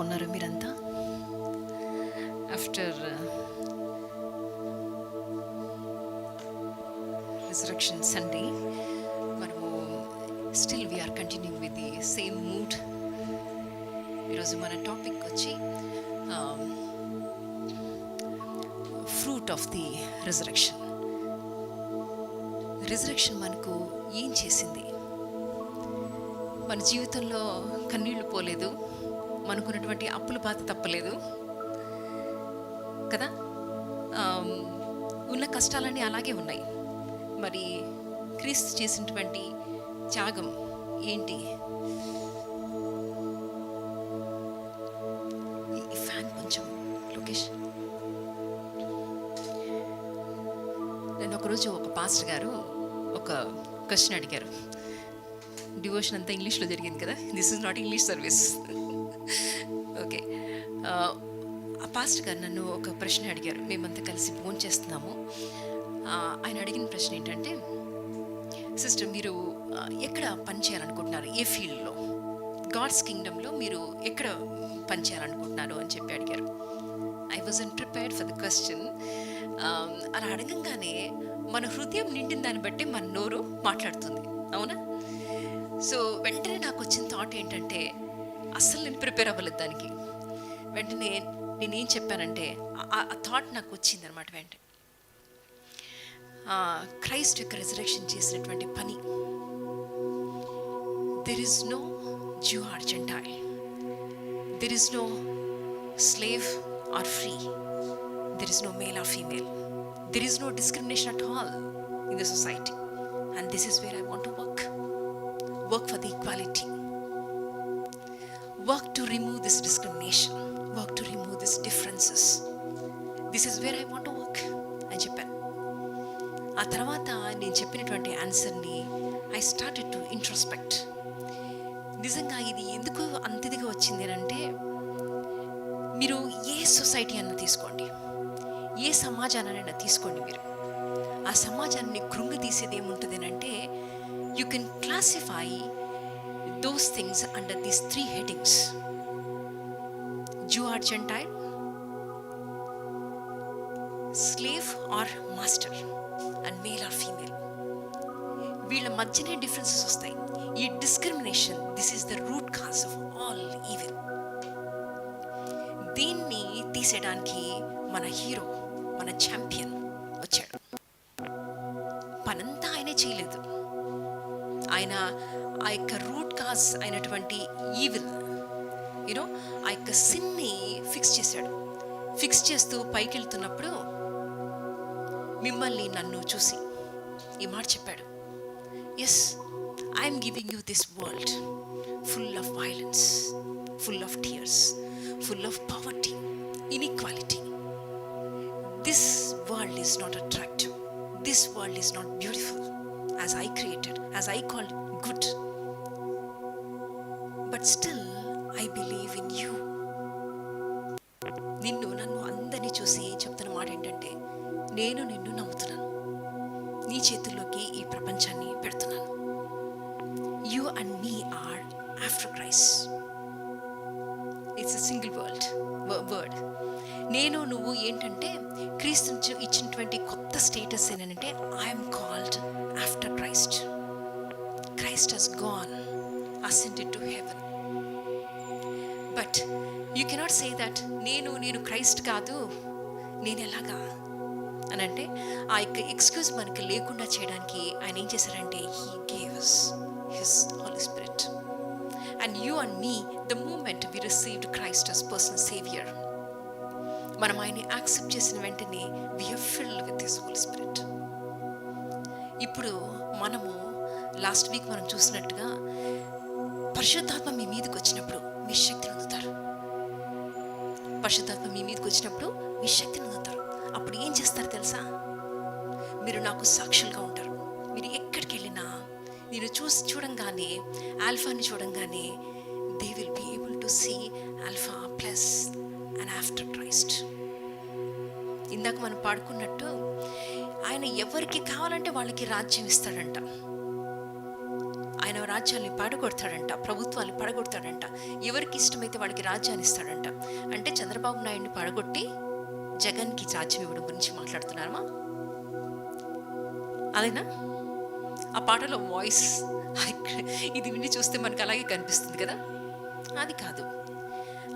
ఉన్నారు మీరంతా? After resurrection Sunday మనము still we are continuing with the same mood. ఈరోజు మన టాపిక్ వచ్చి fruit of the resurrection. Resurrection మనకు ఏం చేసింది? మన జీవితంలో కన్నీళ్లు పోలేదు, మనకున్నటువంటి అప్పుల బాధ తప్పలేదు కదా. ఉన్న కష్టాలన్నీ అలాగే ఉన్నాయి. మరి క్రీస్తు చేసినటువంటి త్యాగం ఏంటి? ఈ ఫ్యాన్ కొంచెం లోకేష్. నేను ఒకరోజు ఒక పాస్టర్ గారు ఒక క్వశ్చన్ అడిగారు. డివోషన్ అంతా ఇంగ్లీష్లో జరిగింది కదా, this is not English service. Okay, ఆ పాస్టర్ గారు నన్ను ఒక ప్రశ్న అడిగారు. మేమంతా కలిసి ఫోన్ చేస్తున్నాము. ఆయన అడిగిన ప్రశ్న ఏంటంటే, సిస్టర్ మీరు ఎక్కడ పని చేయాలనుకుంటున్నారు, ఏ ఫీల్డ్లో, గాడ్స్ కింగ్డమ్లో మీరు ఎక్కడ పని చేయాలనుకుంటున్నారు అని చెప్పి అడిగారు. I wasn't prepared for the question. అలా అడగంగానే మన హృదయం నిండిన దాన్ని బట్టి మన నోరు మాట్లాడుతుంది, అవునా? సో వెంటనే నాకు వచ్చిన థాట్ ఏంటంటే, అస్సలు నేను ప్రిపేర్ అవ్వలేదు దానికి. వెంటనే నేనేం చెప్పానంటే, ఆ థాట్ నాకు వచ్చింది అనమాట. వెంటనే క్రైస్ట్ యొక్క రిజరెక్షన్ చేసినటువంటి పని, there is no Jew or Gentile, there is no slave or free, there is no male or female, there is no discrimination at all in the society, and this is where I want to work for the equality, work to remove this discrimination, work to remove these differences. This is where I want to work అని చెప్పాను. ఆ తర్వాత నేను చెప్పినటువంటి ఆన్సర్ని I started to introspect. నిజంగా ఇది ఎందుకు అంత ఇదిగా వచ్చింది అంటే, మీరు ఏ సొసైటీ అన్న తీసుకోండి, ఏ సమాజాన్నైనా తీసుకోండి, మీరు ఆ సమాజాన్ని కృంగదీసేది ఏముంటుంది అంటే, you can classify those things under these 3 headings: Jew or Gentile, slave or master, and male or female. వీళ్ళ మధ్యనే డిఫరెన్సెస్ వస్తాయి. ఈ discrimination, this is the root cause of all evil. దీన్ని తీసేయడానికి మన హీరో, మన ఛాంపియన్ వచ్చాడు. పనంతా ఆయనే చేయలేదు. ఆయన ఆ యొక్క రూట్ కాజ్ అయినటువంటి ఈవిల్, యూనో, ఆ యొక్క సిన్ని ఫిక్స్ చేశాడు. ఫిక్స్ చేస్తూ పైకి వెళ్తున్నప్పుడు మిమ్మల్ని నన్ను చూసి ఈ మాట చెప్పాడు: yes, I'm giving you this world full of violence, full of tears, full of poverty, inequality. This world is not attractive, this world is not beautiful as I created, as I called good, but still I believe in you. నిన్ను, నన్ను అందరినీ చూసి చెప్తున్న మాట ఏంటంటే, నేను నిన్ను నమ్ముతున్నాను, నీ చేతుల్లోకి ఈ ప్రపంచాన్ని పెడుతున్నాను. You and me are after Christ. It's a single word. నేను, నువ్వు ఏంటంటే, క్రీస్తు ఇచ్చినటువంటి కొత్త స్టేటస్ ఏంటంటే, I'm called after Christ. Christ has gone, ascended to heaven. But you cannot say that నేను క్రైస్ట్ కాదు, నేను ఎలాగా అని అంటే, ఆ యొక్క ఎక్స్క్యూజ్ మనకి లేకుండా చేయడానికి ఆయన ఏం చేశారంటే, he gave us his Holy Spirit. And you and me, the moment we received Christ as personal savior, మనం ఆయన్ని యాక్సెప్ట్ చేసిన వెంటనే we are filled with his Holy Spirit. ఇప్పుడు మనము లాస్ట్ వీక్ మనం చూసినట్టుగా, పరిశుద్ధాత్మ మీ మీదకి వచ్చినప్పుడు మీ శక్తిని అందుతారు. పరిశుద్ధాత్మ మీ మీదకి వచ్చినప్పుడు మీ శక్తిని అందుతారు. అప్పుడు ఏం చేస్తారు తెలుసా? మీరు నాకు సాక్షులుగా ఉంటారు. మీరు ఎక్కడికి వెళ్ళినా, నేను చూడంగానే, ఆల్ఫాని చూడంగానే, they will be able to see alpha plus and after Christ. ఇందాక మనం పాడుకున్నట్టు, ఆయన ఎవరికి కావాలంటే వాళ్ళకి రాజ్యం ఇస్తాడంట. ఆయన రాజ్యాల్ని పడగొడతాడంట, ప్రభుత్వాన్ని పడగొడతాడంట, ఎవరికి ఇష్టమైతే వాళ్ళకి రాజ్యాన్ని ఇస్తాడంట. అంటే చంద్రబాబు నాయుడిని పడగొట్టి జగన్కి రాజ్యం ఇవ్వడం గురించి మాట్లాడుతున్నారమ్మా? అదేనా ఆ పాటలో వాయిస్? ఇది విని చూస్తే మనకు అలాగే కనిపిస్తుంది కదా. అది కాదు.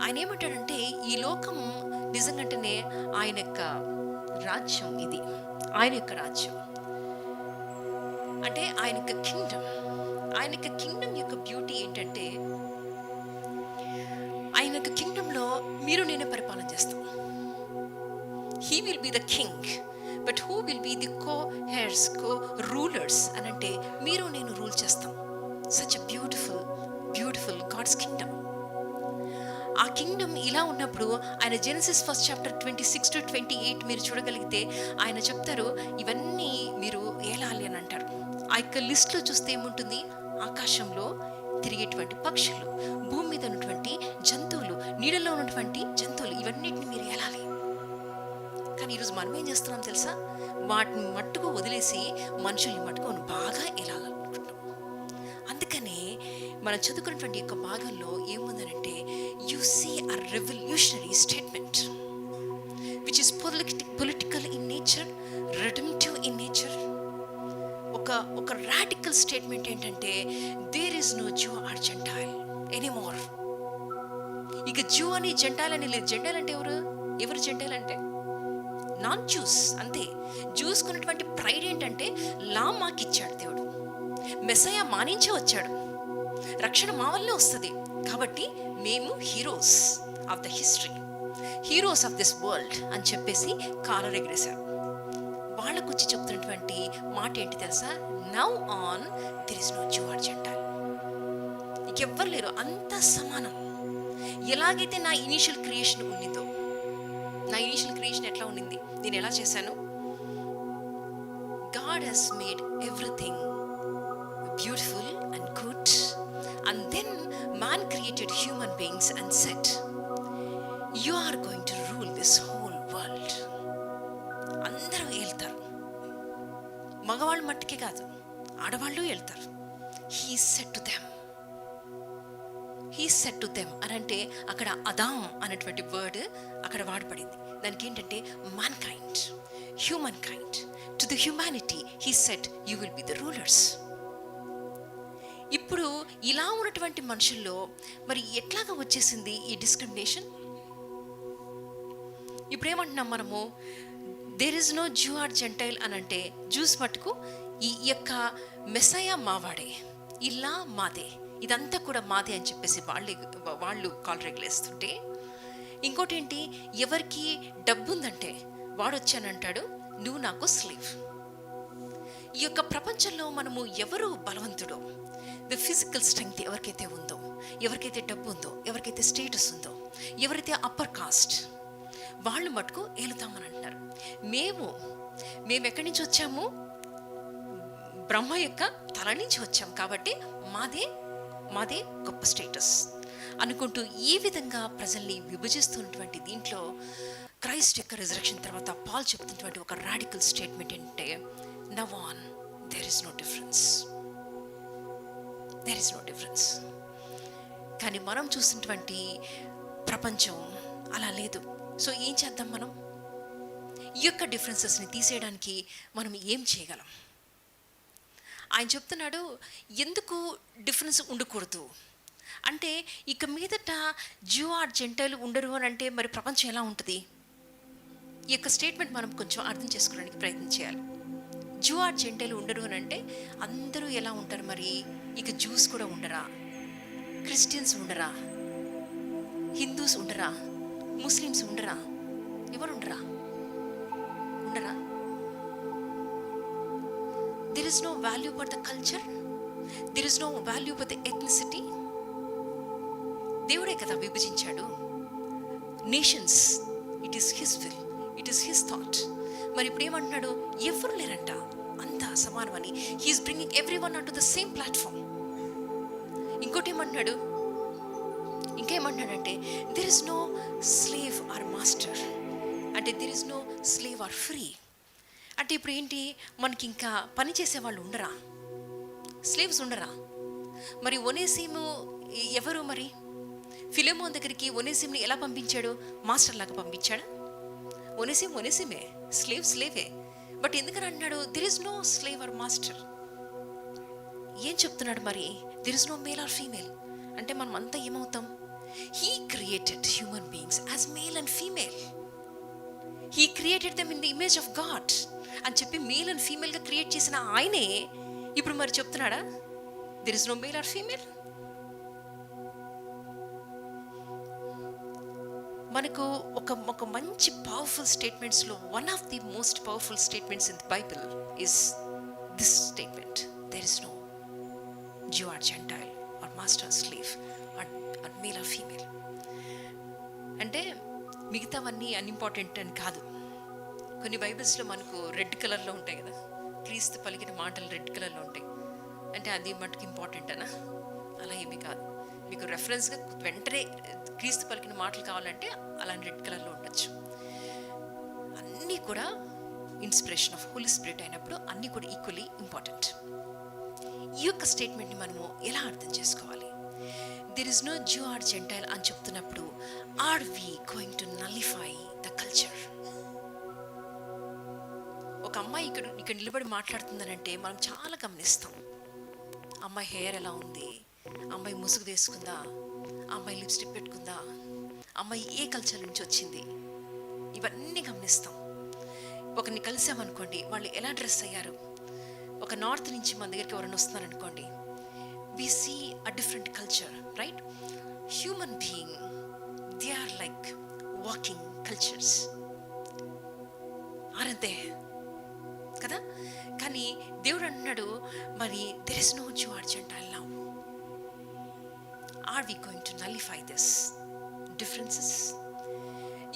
ఆయన ఏమంటాడంటే ఈ లోకం నిజంగానే ఆయన యొక్క రాజ్యం, ఇది ఆయన యొక్క రాజ్యం, అంటే ఆయన యొక్క కింగ్డమ్. ఆయన యొక్క కింగ్డమ్ యొక్క బ్యూటీ ఏంటంటే ఆయన యొక్క కింగ్డమ్లో మీరు నేనే పరిపాలన చేస్తాం. He will be the king, but who will be the co-heirs, co-rulers అని అంటే మీరు నేను రూల్ చేస్తాం. Such a beautiful beautiful God's kingdom. ఆ కింగ్డమ్ ఇలా ఉన్నప్పుడు ఆయన జెనసిస్ 1 చాప్టర్ 26 to 28 మీరు చూడగలిగితే ఆయన చెప్తారు ఇవన్నీ మీరు ఏలాలి అని అంటారు. ఆ యొక్క లిస్ట్లో చూస్తే ఏముంటుంది? ఆకాశంలో తిరిగేటువంటి పక్షులు, భూమి మీద ఉన్నటువంటి జంతువులు, నీడలో ఉన్నటువంటి జంతువులు, ఇవన్నిటిని మీరు ఏలాలి. కానీ ఈరోజు మనం ఏం చేస్తున్నాం తెలుసా? వాటిని మట్టుకు వదిలేసి మనుషుల్ని మట్టుకు బాగా ఏలాలనుకుంటున్నాం. అందుకనే మనం చదువుకున్నటువంటి యొక్క భాగంలో ఏముందనంటే you see a revolutionary statement which is political in nature, redemptive in nature. ఒక రాడికల్ స్టేట్మెంట్ ఏంటంటే there is no Jew or Gentile anymore. ఇక జూ అని జెంటైల్ అని లేదు. జెంటైల్ అంటే ఎవరు జెంటైల్ అంటే నాన్ జ్యూస్, అంతే. జ్యూస్ కొన్నటువంటి ప్రైడ్ ఏంటంటే లా మాకిచ్చాడు దేవుడు, మెస్సయ్య మానించే వచ్చాడు, రక్షణ మా వల్లే వస్తుంది, కాబట్టి మేము heroes of the history, heroes of this world అని చెప్పేసి కాలర్ ఎగరేశారు. వాళ్ళకు వచ్చి చెప్తున్నటువంటి మాట ఏంటి తెలుసా? Now on there is no Jew or Gentile. ఇంకెవ్వరు లేరు, అంతా సమానం. ఎలాగైతే నా ఇనీషియల్ క్రియేషన్ ఉన్నిందో, నా ఇనీషియల్ క్రియేషన్ ఎట్లా ఉండింది, నేను ఎలా చేశాను? God has made everything beautiful and good, and then man created human beings and said you are going to rule this whole world. అందరూ వెళ్తారు, మగవాళ్ళు మట్టుకే కాదు, ఆడవాళ్ళు వెళ్తారు. he said to them అని అంటే అక్కడ అదాం అనేటువంటి వర్డ్ అక్కడ వాడబడింది. దానికి ఏంటంటే man kind, human kind, to the humanity he said you will be the rulers. ఇప్పుడు ఇలా ఉన్నటువంటి మనుషుల్లో మరి ఎట్లాగా వచ్చేసింది ఈ డిస్క్రిమినేషన్? ఇప్పుడు ఏమంటున్నాం మనము? There is no Jew or Gentile అని అంటే జ్యూస్ మటుకు ఈ యొక్క మెస్సయ్య మావాడే, ఇలా మాదే, ఇదంతా కూడా మాదే అని చెప్పేసి వాళ్ళు కాల్ రెగ్యులేస్తుంటే, ఇంకోటి ఏంటి, ఎవరికి డబ్బు ఉందంటే వాడు వచ్చానంటాడు నువ్వు నాకు స్లీవ్. ఈ యొక్క ప్రపంచంలో మనము ఎవరు బలవంతుడో, ద ఫిజికల్ స్ట్రెంగ్త్ ఎవరికైతే ఉందో, ఎవరికైతే డబ్బు ఉందో, ఎవరికైతే స్టేటస్ ఉందో, ఎవరైతే అప్పర్ కాస్ట్, వాళ్ళు మటుకు ఏలుతామని అంటున్నారు. మేము ఎక్కడి నుంచి వచ్చాము? బ్రహ్మ యొక్క తల నుంచి వచ్చాం, కాబట్టి మాదే గొప్ప స్టేటస్ అనుకుంటూ ఈ విధంగా ప్రజల్ని విభజిస్తున్నటువంటి దీంట్లో క్రైస్ట్ యొక్క రిజరెక్షన్ తర్వాత పాల్ చెప్తున్నటువంటి ఒక రాడికల్ స్టేట్మెంట్ ఏంటంటే now on there is no difference. కానీ మనం చూసినటువంటి ప్రపంచం అలా లేదు. సో ఏం చేద్దాం మనం? ఈ యొక్క డిఫరెన్సెస్ని తీసేయడానికి మనం ఏం చేయగలం? ఆయన చెప్తున్నాడు ఎందుకు డిఫరెన్స్ ఉండకూడదు అంటే, ఇక మీదట జూ ఆర్ జెంటైల్ ఉండరు అని అంటే మరి ప్రపంచం ఎలా ఉంటుంది? ఈ యొక్క స్టేట్మెంట్ మనం కొంచెం అర్థం చేసుకోవడానికి ప్రయత్నం చేయాలి. జూ ఆర్ జెంటైల్ ఉండరు అని అంటే అందరూ ఎలా ఉంటారు మరి? ఇక జూస్ కూడా ఉండరా, క్రిస్టియన్స్ ఉండరా, హిందూస్ ఉండరా, ముస్లిమ్స్ ఉండరా, ఎవరు ఉండరా? There is no value for the culture, there is no value for the ethnicity. దేవుడే కదా విభజించాడు nations. It is his will, it is his thought. మరి ఇప్పుడు ఏమంటున్నాడు? ఎవరు లేరంట, అంతా సమానమని. He is bringing everyone on to the same platform. ఇంకోటి ఏమంటున్నాడు? ఇంకేమంటున్నాడంటే there is no slave or master, అంటే there is no slave or free. అంటే ఇప్పుడు ఏంటి, మనకి ఇంకా పని చేసే వాళ్ళు ఉండరా, స్లేవ్స్ ఉండరా, మరి ఒనేసిము ఎవరు? మరి ఫిలెమోన్ దగ్గరికి ఒనేసిముని ఎలా పంపించాడు? మాస్టర్ లాగా పంపించాడా? ఒనేసిమే, స్లేవే. బట్ ఎందుకని అంటున్నాడు there is no slave or master? ఏం చెప్తున్నాడు మరి? There is no male or female అంటే మనం అంతా ఏమవుతాం? He created human beings as male and female. He created them in the image of God అని చెప్పి మేల్ అండ్ ఫీమేల్గా క్రియేట్ చేసిన ఆయనే ఇప్పుడు మరి చెప్తున్నాడా there is no male or female? మనకు ఒక మంచి పవర్ఫుల్ స్టేట్మెంట్స్లో one of the most powerful statements in the Bible is this statement: there is no Jew or Gentile or master or slave or male or female. అంటే మిగతావన్నీ unimportant అని కాదు. కొన్ని బైబిల్స్లో మనకు రెడ్ కలర్లో ఉంటాయి కదా, క్రీస్తు పలికిన మాటలు రెడ్ కలర్లో ఉంటాయి. అంటే అది మటుకు ఇంపార్టెంట్ అనా? అలా ఏమీ కాదు. మీకు రెఫరెన్స్గా వెంటనే క్రీస్తు పలికిన మాటలు కావాలంటే అలాంటి రెడ్ కలర్లో ఉండొచ్చు. అన్నీ కూడా ఇన్స్పిరేషన్ ఆఫ్ హోలీ స్పిరిట్ అయినప్పుడు అన్నీ కూడా ఈక్వల్లీ ఇంపార్టెంట్. ఈ యొక్క స్టేట్మెంట్ని మనము ఎలా అర్థం చేసుకోవాలి? There is no Jew or Gentile అని చెప్తున్నప్పుడు are we going to nullify the culture? ఒక అమ్మాయి ఇక్కడ నిలబడి మాట్లాడుతుందనంటే మనం చాలా గమనిస్తాం. అమ్మాయి హెయిర్ ఎలా ఉంది, అమ్మాయి ముసుగు వేసుకుందా, అమ్మాయి లిప్స్టిక్ పెట్టుకుందా, అమ్మాయి ఏ కల్చర్ నుంచి వచ్చింది, ఇవన్నీ గమనిస్తాం. ఒకరిని కలిసామనుకోండి, వాళ్ళు ఎలా డ్రెస్ అయ్యారు. ఒక నార్త్ నుంచి మన దగ్గరికి ఎవరైనా వస్తున్నారనుకోండి, we see a different culture, right? Human being, they are like walking cultures, ఆరంతే కదా. కానీ దేవుడు అంటున్నాడు మరి there is no Jew or Gentile now. Are we going to nullify this differences?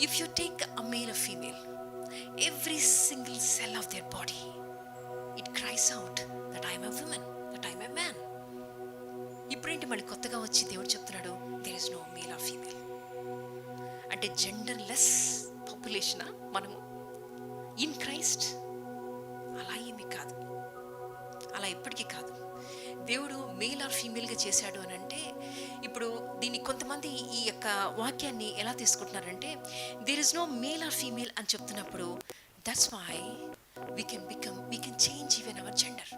If you take a male or female, every single cell of their body, it cries out that I am a woman, that I am a man. ఇప్పుడేంటి మళ్ళీ కొత్తగా వచ్చి దేవుడు చెప్తున్నాడు there is no male or female. అంటే జెండర్లెస్ పాపులేషనా మనము in Christ? అలా ఏమీ కాదు, అలా ఎప్పటికీ కాదు. దేవుడు మేల్ ఆర్ ఫీమేల్గా చేశాడు అని అంటే, ఇప్పుడు దీన్ని కొంతమంది ఈ యొక్క వాక్యాన్ని ఎలా తీసుకుంటున్నారంటే there is no male or female అని చెప్తున్నప్పుడు that's why we can change even our gender.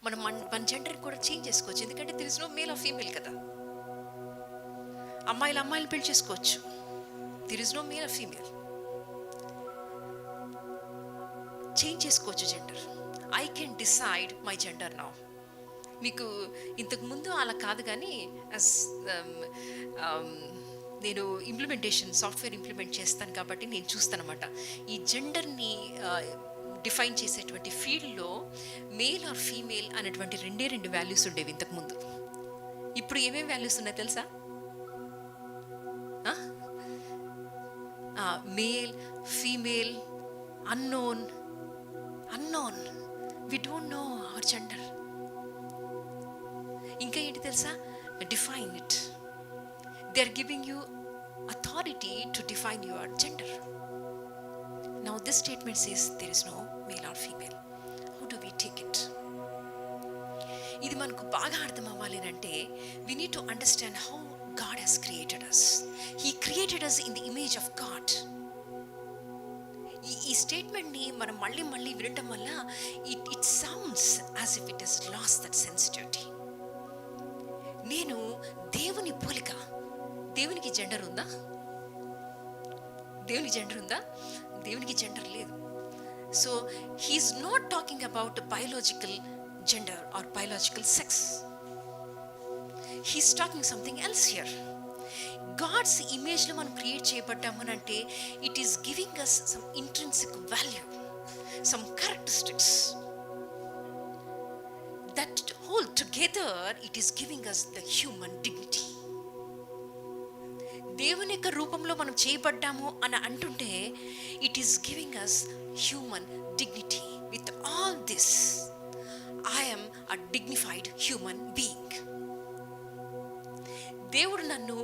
మనం మన జెండర్ కూడా చేంజ్ చేసుకోవచ్చు, ఎందుకంటే there is no male or female కదా. అమ్మాయిలు పెళ్లి చేసుకోవచ్చు, there is no male or female. Change చేసుకోవచ్చు gender. I can decide my gender now. మీకు ఇంతకుముందు అలా కాదు, కానీ నేను సాఫ్ట్వేర్ ఇంప్లిమెంట్ చేస్తాను కాబట్టి నేను చూస్తాను అన్నమాట. ఈ జెండర్ని డిఫైన్ చేసేటువంటి ఫీల్డ్లో మేల్ ఆర్ ఫీమేల్ అనేటువంటి రెండు వాల్యూస్ ఉండేవి ఇంతకుముందు. ఇప్పుడు ఏమేమి వాల్యూస్ ఉన్నాయో తెలుసా? Male, female, unknown. We don't know our gender. ఇంకా ఏంటి తెలుసా? Define it. They are giving you authority to define your gender. Now this statement says there is no male or female. How do we take it? ఇది మనకు బాగా అర్థం అవ్వాలి అంటే we need to understand how God has created us. He created us in the image of God. ఈ స్టేట్మెంట్ని మనం మళ్ళీ వినటం వల్ల it sounds as if it has lost that sensitivity. నేను దేవుని పోలిక. దేవునికి జెండర్ ఉందా? దేవునికి జెండర్ లేదు. So he's not talking about biological gender or biological sex. He's talking something else here. God's ఇమేజ్లో మనం క్రియేట్ చేయబడ్డామని అంటే it is giving us some intrinsic value, some characteristics that hold together it is giving us the human dignity. దేవుని యొక్క రూపంలో మనం చేయబడ్డాము అని అంటుంటే it is giving us human dignity. With all this I am a dignified human being. దేవుడు నన్ను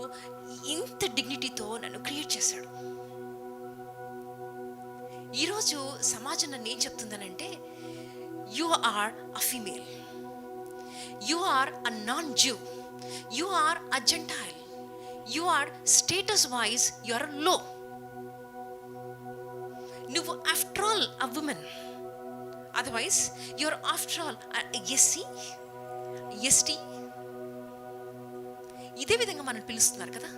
ఇంత డిగ్నిటీతో నన్ను క్రియేట్ చేశాడు. ఈరోజు సమాజం నన్ను ఏం చెప్తుందనంటే you are a female, You are a non-Jew. You are a Gentile. You are status wise, you are low. నువ్వు after all a women, otherwise your after all SC, ST. ఇదే విధంగా మనం పిలుస్తున్నారు కదా.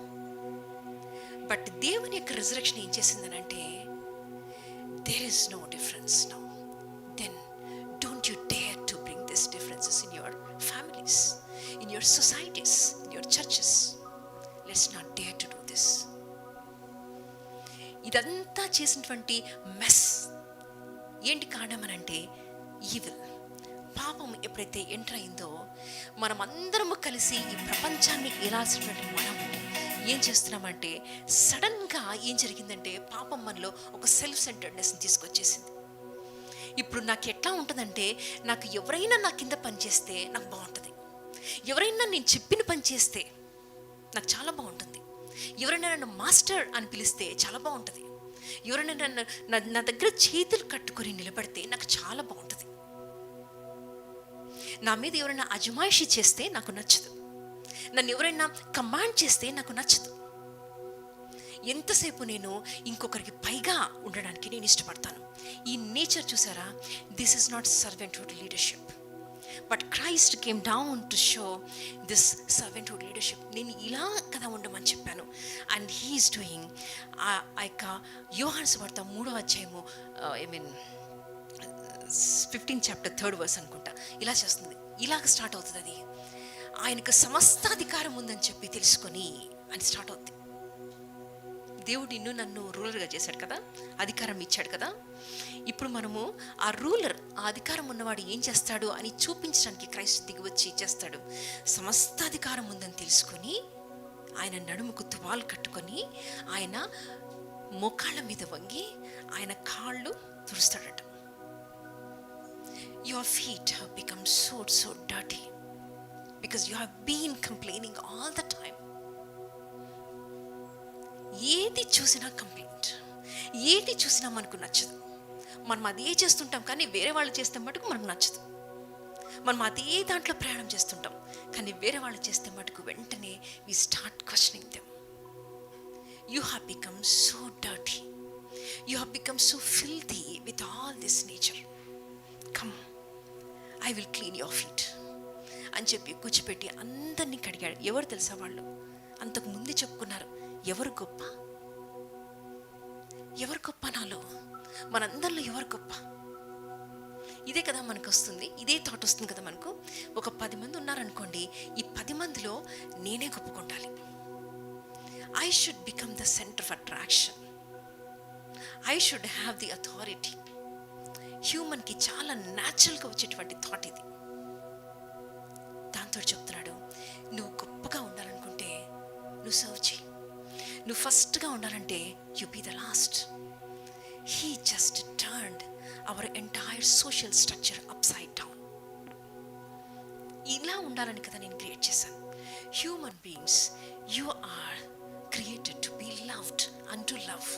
బట్ దేవుని యొక్క రిజరెక్షన్ ఏం చేసిందనంటే, there is no difference now. Then don't you dare to bring this differences in your families, in your societies, in your churches. Let's not dare to do this. ఇదంతా చేసినటువంటి మెస్ ఏంటి కారణం అనంటే, evil, పాపం ఎప్పుడైతే enter అయిందో, మనం అందరము కలిసి ఈ ప్రపంచాన్ని ఏలాల్సినటువంటి మనము ఏం చేస్తున్నామంటే, సడన్గా ఏం జరిగిందంటే, పాపం మనలో ఒక సెల్ఫ్ సెంటర్డ్నెస్ని తీసుకొచ్చేసింది. ఇప్పుడు నాకు ఎట్లా ఉంటుందంటే, నాకు ఎవరైనా నా కింద పని చేస్తే నాకు బాగుంటుంది, ఎవరైనా నేను చెప్పిన పని చేస్తే నాకు చాలా బాగుంటుంది, ఎవరైనా నన్ను మాస్టర్ అని పిలిస్తే చాలా బాగుంటుంది, ఎవరైనా నన్ను నా దగ్గర చేతులు కట్టుకొని నిలబడితే నాకు చాలా బాగుంటుంది, నా మీద ఎవరైనా అజమాయిషి చేస్తే నాకు నచ్చదు, నన్ను ఎవరైనా కమాండ్ చేస్తే నాకు నచ్చదు. ఎంతసేపు నేను ఇంకొకరికి పైగా ఉండడానికి నేను ఇష్టపడతాను. ఈ నేచర్ చూసారా, this is not servanthood leadership, but Christ came down to show this servanthood leadership. నేను ఇలా కదా ఉండమని చెప్పాను. అండ్ హీఈస్ డూయింగ్ ఆ యొక్క యోహాను సువార్త 3వ అధ్యాయము, 15th chapter 3rd verse అనుకుంటా, ఇలా చేస్తుంది. ఇలాగ స్టార్ట్ అవుతుంది. అది ఆయనకు సమస్త అధికారం ఉందని చెప్పి తెలుసుకొని అని స్టార్ట్ అవుతుంది. దేవుడు నిన్ను నన్ను రూలర్గా చేశాడు కదా, అధికారం ఇచ్చాడు కదా. ఇప్పుడు మనము ఆ రూలర్, ఆ అధికారం ఉన్నవాడు ఏం చేస్తాడు అని చూపించడానికి క్రైస్తు దిగి వచ్చి చేస్తాడు. సమస్త అధికారం ఉందని తెలుసుకొని ఆయన నడుముకు తువాలు కట్టుకొని ఆయన మోకాళ్ళ మీద వంగి ఆయన కాళ్ళు తుడుస్తాడట. Your feet have become so dirty because you have been complaining all the time. ఏది చూసినా కంప్లైంట్, ఏది చూసినా మనకు నచ్చదు. మనం అదే చేస్తుంటాం, కానీ వేరే వాళ్ళు చేస్తే మటుకు మనకు నచ్చదు. మనం అదే దాంట్లో ప్రయాణం చేస్తుంటాం, కానీ వేరే వాళ్ళు చేస్తే మటుకు వెంటనే we start questioning them. You have become so dirty. You have become so filthy with all this nature. Come, I will clean your feet అని చెప్పి కూర్చోపెట్టి అందరినీ కడిగాడు. ఎవరు తెలుసా వాళ్ళు? అంతకు ముందే చెప్పుకున్నారు, ఎవరు గొప్ప, ఎవరు గొప్ప, నాలో మనందరిలో ఎవరు గొప్ప. ఇదే కదా మనకు వస్తుంది, ఇదే థాట్ వస్తుంది కదా మనకు. ఒక 10 మంది ఉన్నారనుకోండి, ఈ 10 మందిలో నేనే గొప్పకుండాలి. I should become the center of attraction. I should have the authority. హ్యూమన్కి చాలా న్యాచురల్గా వచ్చేటువంటి థాట్ ఇది. దాంతో చెప్తున్నాడు, నువ్వు గొప్పగా ఉండాలనుకుంటే నువ్వు సర్వ్ చేయి. నువ్వు ఫస్ట్గా ఉండాలంటే you be the last. He just turned our entire social structure upside down. ఇలా ఉండాలని కదా నేను క్రియేట్ చేశాను. Human beings, you are created to be loved and to love.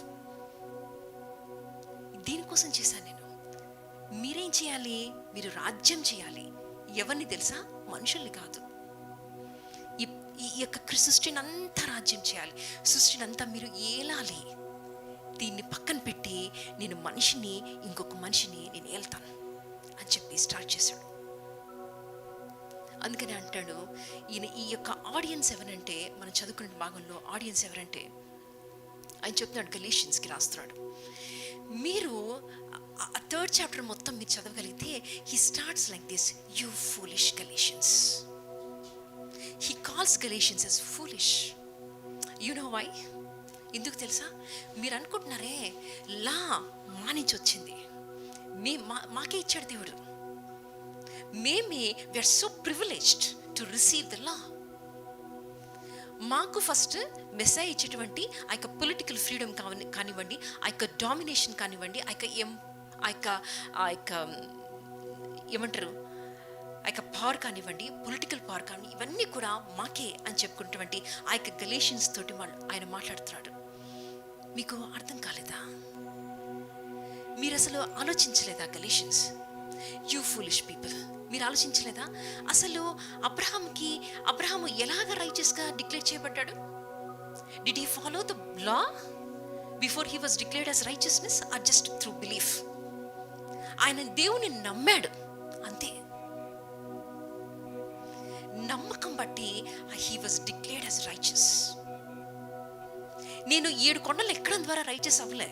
దీనికోసం చేశాను నేను. మీరేం చేయాలి? మీరు రాజ్యం చేయాలి. ఎవరిని తెలుసా? మనుషుల్ని కాదు. ఈ యొక్క సృష్టిని అంతా రాజ్యం చేయాలి, సృష్టిని అంతా మీరు ఏలాలి. దీన్ని పక్కన పెట్టి నేను మనిషిని, ఇంకొక మనిషిని నేను ఏళ్తాను అని చెప్పి స్టార్ట్ చేశాడు. అందుకని అంటాడు ఈయన, ఈ యొక్క ఆడియన్స్ ఎవరంటే, మనం చదువుకునే భాగంలో ఆడియన్స్ ఎవరంటే ఆయన చెప్తున్నాడు, గలీషియన్స్కి రాస్తున్నాడు. మీరు 3rd chapter మొత్తం మీరు చదవగలిగితే he starts like this, you foolish Galatians. He calls Galatians as foolish. You know why? ఎందుకు తెలుసా? మీరు అనుకుంటున్నారే లా మా నుంచి వచ్చింది, మాకే ఇచ్చాడు దేవుడు, మేమే we are so privileged to receive the law. మాకు ఫస్ట్ మెస్సయ్య ఇచ్చేటువంటి ఆ యొక్క పొలిటికల్ ఫ్రీడమ్ కానివ్వండి, ఆ యొక్క డామినేషన్ కానివ్వండి, ఆ యొక్క ఏమంటారు, ఆ యొక్క పవర్ కానివ్వండి, పొలిటికల్ పవర్ కానివ్వండి, ఇవన్నీ కూడా మాకే అని చెప్పుకున్నటువంటి ఆ యొక్క గలేషియన్స్ తోటి ఆయన మాట్లాడుతున్నాడు. మీకు అర్థం కాలేదా? మీరు అసలు ఆలోచించలేదా? Galatians you foolish people. మీరు ఆలోచించలేదా అసలు అబ్రహాము ఎలాగ రైచియస్గా డిక్లేర్ చేయబడ్డాడు? Did he follow the law before he was declared as righteousness or just through belief? ఆయన దేవుని నమ్మాడు అంతే. నమ్మకం బట్టి he was declared as righteous. నేను 7 కొండలు ఎక్కడం ద్వారా రైచియస్ అవ్వలే,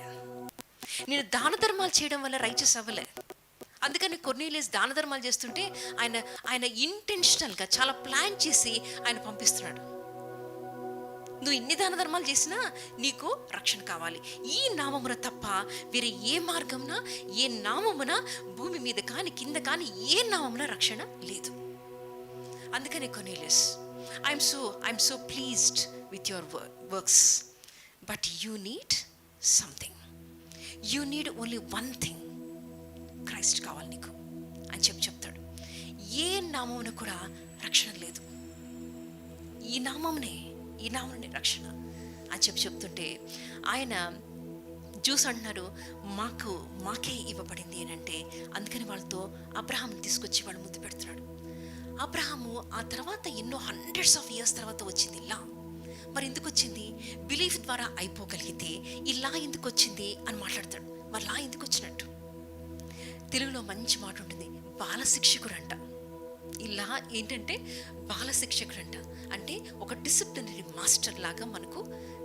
నేను దాన ధర్మాలు చేయడం వల్ల రైచియస్ అవ్వలే. అందుకని కొర్నేలియస్ దాన ధర్మాలు చేస్తుంటే ఆయన ఇంటెన్షనల్గా చాలా ప్లాన్ చేసి ఆయన పంపిస్తున్నాడు. నువ్వు ఇన్ని దాన ధర్మాలు చేసినా నీకు రక్షణ కావాలి, ఈ నామమున తప్ప వేరే ఏ మార్గమున ఏ నామమున భూమి మీద కానీ కింద కానీ ఏ నామమున రక్షణ లేదు. అందుకని Cornelius, I'm so pleased with your works, but you need something. You need only one thing. Christ కావాలి నీకు అని చెప్తాడు. ఏ నామమున కూడా రక్షణ లేదు, ఈ నామమునే రక్షణ అని చెప్తుంటే ఆయన జ్యూస్ అంటున్నారు, మాకే ఇవ్వబడింది అని అంటే. అందుకని వాళ్ళతో అబ్రహాంని తీసుకొచ్చి వాళ్ళు ముద్దు పెడుతున్నాడు. అబ్రహాము ఆ తర్వాత ఎన్నో హండ్రెడ్స్ ఆఫ్ ఇయర్స్ తర్వాత వచ్చింది ఇలా. మరి ఎందుకు వచ్చింది? బిలీఫ్ ద్వారా అయిపోగలిగితే ఇలా ఎందుకు వచ్చింది అని మాట్లాడతాడు. మరి లా ఎందుకు వచ్చినట్టు? తెలుగులో మంచి మాట ఉంటుంది, బాలశిక్షకుడంట. ఇలా ఏంటంటే బాలశిక్షకుడంట. అంటే ఒక డిసిప్లినరీ మాస్టర్ లాగా మనకు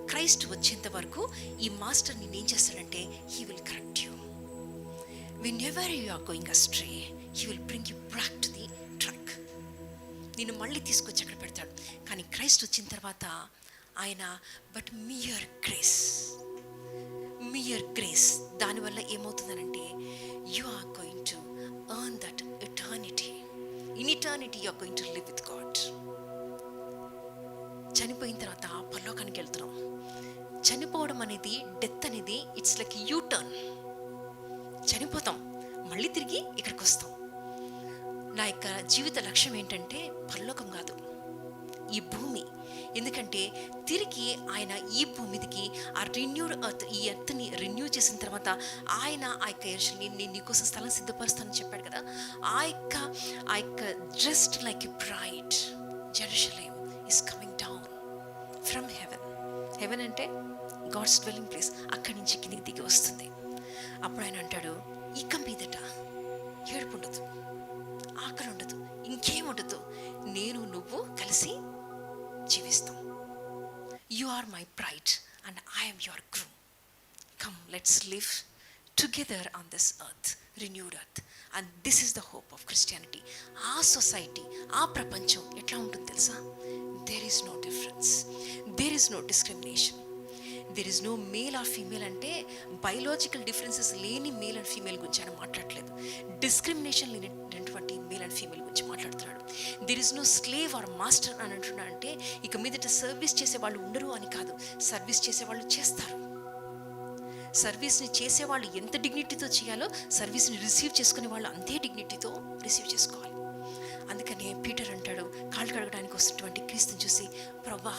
క్రైస్ట్ వచ్చేంత వరకు ఈ మాస్టర్ నేను ఏం చేస్తాడంటే he will correct you. whenever you are going astray, he will bring you back to the track. నిన్ను మళ్ళీ తీసుకొచ్చి అక్కడ పెడతాడు. కానీ క్రైస్ట్ వచ్చిన తర్వాత ఆయన బట్ మియర్ గ్రేస్ దానివల్ల ఏమవుతుందనంటే you are going to earn that eternity. In eternity you are going to live with God. చనిపోయిన తర్వాత పరలోకానికి వెళ్తున్నాం. చనిపోవడం అనేది, డెత్ అనేది ఇట్స్ లైక్ యూ టర్న్. చనిపోతాం, మళ్ళీ తిరిగి ఇక్కడికి వస్తాం. నా యొక్క జీవిత లక్ష్యం ఏంటంటే పరలోకం కాదు, ఈ భూమి. ఎందుకంటే తిరిగి ఆయన ఈ భూమిదికి ఆ రిన్యూడ్ ఎర్త్, ఈ ఎర్త్ని రిన్యూ చేసిన తర్వాత ఆయన ఆ యొక్క యెరూషలేముని నేను నీకోసం స్థలం సిద్ధపరుస్తానని చెప్పాడు కదా. ఆ యొక్క just like a bride Jerusalem is coming down from heaven. Heaven అంటే గాడ్స్ డ్వెల్లింగ్ ప్లేస్. అక్కడి నుంచి కిందికి దిగి వస్తుంది. అప్పుడు ఆయన అంటాడు, ఇక మీదట ఏడుపు ఉండదు, ఆకలి ఉండదు, ఇంకేముండదు, నేను నువ్వు కలిసి జీవిస్తాం. You are my bride and I'm your groom. Come let's live together on this earth, renewed earth. And this is the hope of Christianity. ఆ సొసైటీ, ఆ ప్రపంచం ఎట్లా ఉంటుంది తెలుసా? There is no difference, there is no discrimination, there is no male or female. అంటే biological differences లేని male and female గురించి ఆయన మాట్లాడలేదు. డిస్క్రిమినేషన్ లేనటువంటి మేల్ అండ్ ఫీమేల్ గురించి మాట్లాడుతున్నాడు. There is no slave or master అని అంటున్నాడు. అంటే ఇక మీదట సర్వీస్ చేసేవాళ్ళు ఉండరు అని కాదు, సర్వీస్ చేసేవాళ్ళు చేస్తారు. సర్వీస్ని చేసేవాళ్ళు ఎంత డిగ్నిటీతో చేయాలో సర్వీస్ని రిసీవ్ చేసుకునే వాళ్ళు అంతే డిగ్నిటీతో రిసీవ్ చేసుకోవాలి. అందుకనే పీటర్ అంటాడు, కాళ్ళు కడగడానికి వస్తున్నటువంటి క్రీస్తుని చూసి, ప్రభా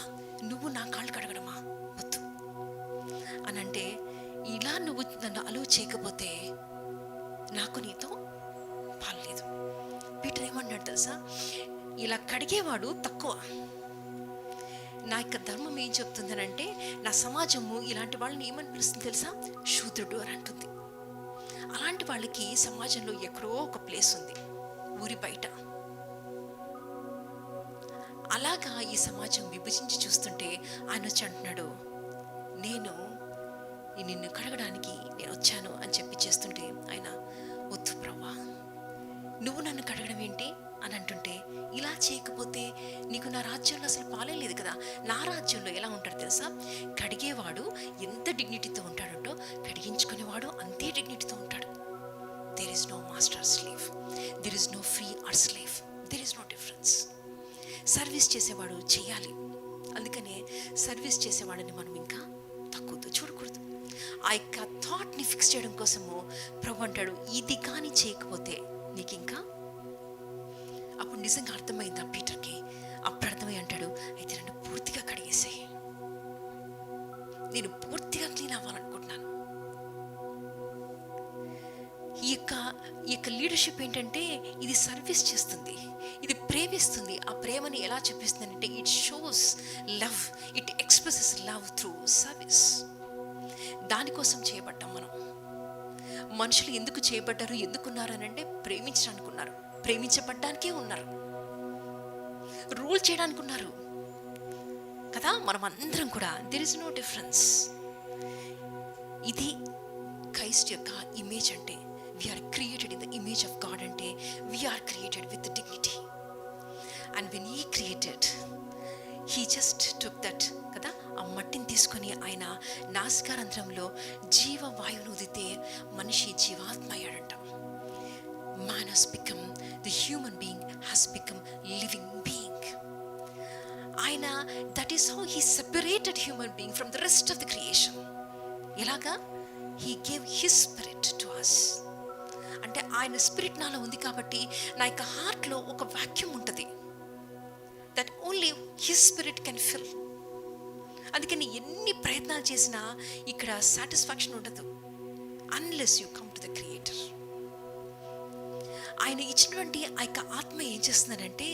నువ్వు నా కాళ్ళు కడగడమా వద్దు అని అంటే, ఇలా నువ్వు నన్ను అలవ్ చేయకపోతే నాకు నీతో పాలేదు. పీటర్ ఏమన్నాడు తెలుసా? ఇలా కడిగేవాడు తక్కువ. నా యొక్క ధర్మం ఏం చెప్తుందనంటే, నా సమాజము ఇలాంటి వాళ్ళని ఏమని పిలుస్తుంది తెలుసా? శూద్రుడు అని అంటుంది. అలాంటి వాళ్ళకి సమాజంలో ఎక్కడో ఒక ప్లేస్ ఉంది, ఊరి బయట. అలాగా ఈ సమాజం విభజించి చూస్తుంటే ఆయన వచ్చి అంటున్నాడు, నేను నిన్ను కడగడానికి నేను వచ్చాను అని చెప్పి చేస్తుంటే ఆయన, వద్దు ప్రభా, నువ్వు నన్ను కడగడం ఏంటి అని అంటుంటే, ఇలా చేయకపోతే నీకు నా రాజ్యంలో అసలు పాలే లేదు కదా. నా రాజ్యంలో ఎలా ఉంటాడు తెలుసా? కడిగేవాడు ఎంత డిగ్నిటీతో ఉంటాడంటో కడిగించుకునేవాడు అంతే డిగ్నిటీతో ఉంటాడు. There is no master slave, there is no free or slave, there is no difference. Service చేసేవాడు చేయాలి. అందుకనే సర్వీస్ చేసేవాడిని మనం ఇంకా తక్కువతో చూడకూడదు. ఆ యొక్క థాట్ని ఫిక్స్ చేయడం కోసము ప్రభు అంటాడు, ఇది కానీ చేయకపోతే నీకు ఇంకా. అప్పుడు నిజంగా అర్థమైంది ఆ పీటర్కి. అప్పుడు అర్థమై అంటాడు, అయితే నన్ను పూర్తిగా కడిగేసాయి, నేను పూర్తిగా క్లీన్ అవ్వాలనుకుంటున్నాను. ఈ యొక్క ఈ యొక్క లీడర్షిప్ ఏంటంటే ఇది సర్వీస్ చేస్తుంది, ఇది ప్రేమిస్తుంది. ఆ ప్రేమని ఎలా చూపిస్తుంది అంటే it shows love, it expresses love through service. దానికోసం చేయబడ్డాం మనం. మనుషులు ఎందుకు చేయబడ్డారు, ఎందుకున్నారు అని అంటే ప్రేమించడానికి ఉన్నారు, ప్రేమించబడ్డానికే ఉన్నారు, రూల్ చేయడానికి ఉన్నారు కదా. మనం అందరం కూడా దెర్ ఇస్ నో డిఫరెన్స్. ఇది క్రైస్ట్ యొక్క ఇమేజ్ అంటే we are created in the image of God, అంటే we are created with dignity. And when he created he just took that కదా, ఆ మట్టిని తీసుకొని ఆయన నాసికారంధ్రంలో జీవవాయువును ఉదితే మనిషి జీవాత్మ అయ్యాడంట. Man has become, the human being has become living being. ఆయన, that is how he separated human being from the rest of the creation. ఎలాగా? he gave his spirit to us. అంటే ఆయన స్పిరిట్ నాలో ఉంది కాబట్టి నా యొక్క హార్ట్లో ఒక వాక్యూమ్ ఉంటుంది, that only his spirit can fill. అందుకని ఎన్ని ప్రయత్నాలు చేసినా ఇక్కడ సాటిస్ఫాక్షన్ ఉండదు unless you come to the creator. ఆయన ఇచ్చినటువంటి ఆ యొక్క ఆత్మ ఏం చేస్తుందంటే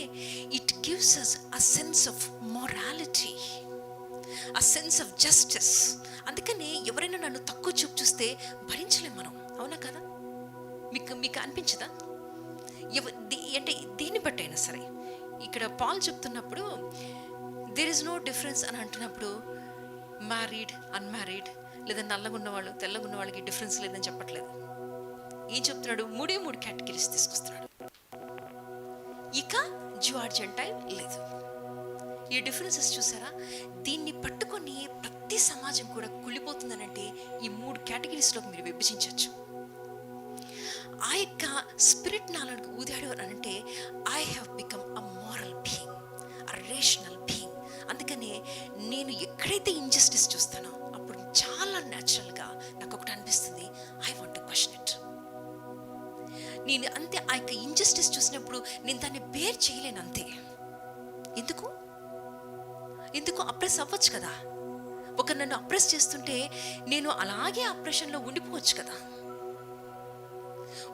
it gives us a sense of morality, a sense of justice. అందుకని ఎవరైనా నన్ను తక్కువ చూపు చూస్తే భరించలేం మనం, అవునా కదా? మీకు అనిపించదా? అంటే దేన్ని బట్టి అయినా సరే, ఇక్కడ పాల్ చెప్తున్నప్పుడు దేర్ ఇస్ నో డిఫరెన్స్ అని అంటున్నప్పుడు మ్యారీడ్, అన్మ్యారీడ్, లేదా నల్లగున్న వాళ్ళు, తెల్లగున్న వాళ్ళకి డిఫరెన్స్ లేదని చెప్పట్లేదు. ఏం చెప్తున్నాడు? మూడు కేటగిరీస్ తీసుకొస్తున్నాడు. ఇక జ్యూ ఆర్ జెంటైల్ లేదు. ఈ డిఫరెన్సెస్ చూసారా? దీన్ని పట్టుకొని ప్రతి సమాజం కూడా కుళ్ళిపోతుందనంటే ఈ 3 కేటగిరీస్లో మీరు విభజించవచ్చు. ఆ యొక్క స్పిరిట్ నాలుగు ఊదాడు అని అంటే I have become a moral being, a rational being. అందుకనే నేను ఎక్కడైతే ఇంజస్టిస్ చూస్తానో అప్పుడు చాలా న్యాచురల్గా నాకు ఒకటి అనిపిస్తుంది, I want to question it. నేను అంతే ఆ యొక్క ఇంజస్టిస్ చూసినప్పుడు నేను దాన్ని బేర్ చేయలేను అంతే. ఎందుకు అప్రెస్ అవ్వచ్చు కదా. ఒక నన్ను అప్రెస్ చేస్తుంటే నేను అలాగే అప్రెషన్లో ఉండిపోవచ్చు కదా.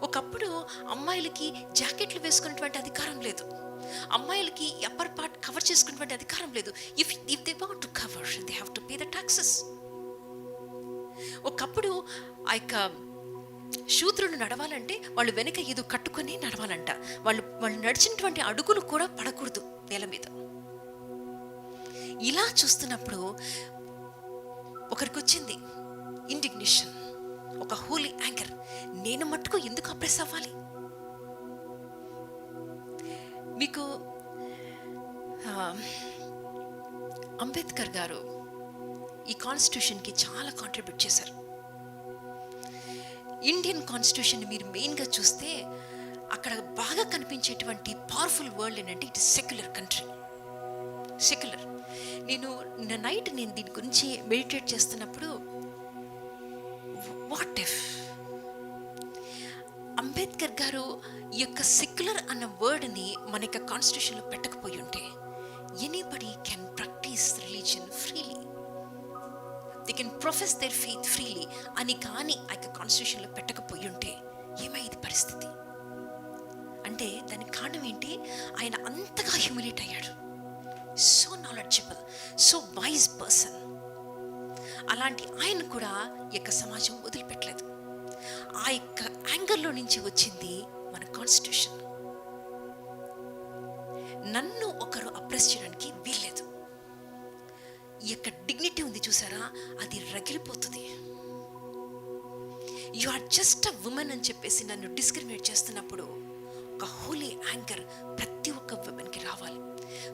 ఒకప్పుడు అమ్మాయిలకి జాకెట్లు వేసుకునేటువంటి అధికారం లేదు, అమ్మాయిలకి అప్పర్ పార్ట్ కవర్ చేసుకునేటువంటి అధికారం లేదు. If they want to cover they have to pay the taxes. ఒకప్పుడు ఆ యొక్క శూద్రులు నడవాలంటే వాళ్ళు వెనక ఏదో కట్టుకొని నడవాలంట. వాళ్ళు నడిచినటువంటి అడుగులు కూడా పడకూడదు నేల మీద. ఇలా చూస్తున్నప్పుడు ఒకరికి వచ్చింది ఇండిగ్నేషన్, ఒక హోలీ యాంగర్. నేను మట్టుకు ఎందుకు అప్రెస్ అవ్వాలి? మీకు అంబేద్కర్ గారు ఈ కాన్స్టిట్యూషన్కి చాలా కాంట్రిబ్యూట్ చేశారు. ఇండియన్ కాన్స్టిట్యూషన్ మీరు మెయిన్గా చూస్తే అక్కడ బాగా కనిపించేటువంటి పవర్ఫుల్ వరల్డ్ ఏంటంటే it is secular country, secular. నేను దీని గురించి మెడిటేట్ చేస్తున్నప్పుడు వాట్ ఇఫ్ అంబేద్కర్ గారు ఈ యొక్క సెక్యులర్ అన్న వర్డ్ని మన యొక్క కాన్స్టిట్యూషన్లో పెట్టకపోయి ఉంటే anybody can practice religion freely, they can profess their faith freely అని కానీ ఆ యొక్క కాన్స్టిట్యూషన్లో పెట్టకపోయి ఉంటే ఏమైంది పరిస్థితి అంటే దానికి కారణం ఏంటి? ఆయన అంతగా హ్యూమిలేట్ అయ్యాడు. So knowledgeable, so wise person. అలాంటి ఆయన కూడా ఈ యొక్క సమాజం వదిలిపెట్టలేదు. ఆ యొక్క యాంగర్లో నుంచి వచ్చింది మన కాన్స్టిట్యూషన్. నన్ను ఒకరు అప్రెస్ చేయడానికి వీల్లేదు. ఈ యొక్క డిగ్నిటీ ఉంది చూసారా, అది రగిలిపోతుంది. You are just a woman అని చెప్పేసి నన్ను డిస్క్రిమినేట్ చేస్తున్నప్పుడు ఒక హోలీ యాంకర్ ప్రతి ఒక్క ఉమెన్కి రావాలి,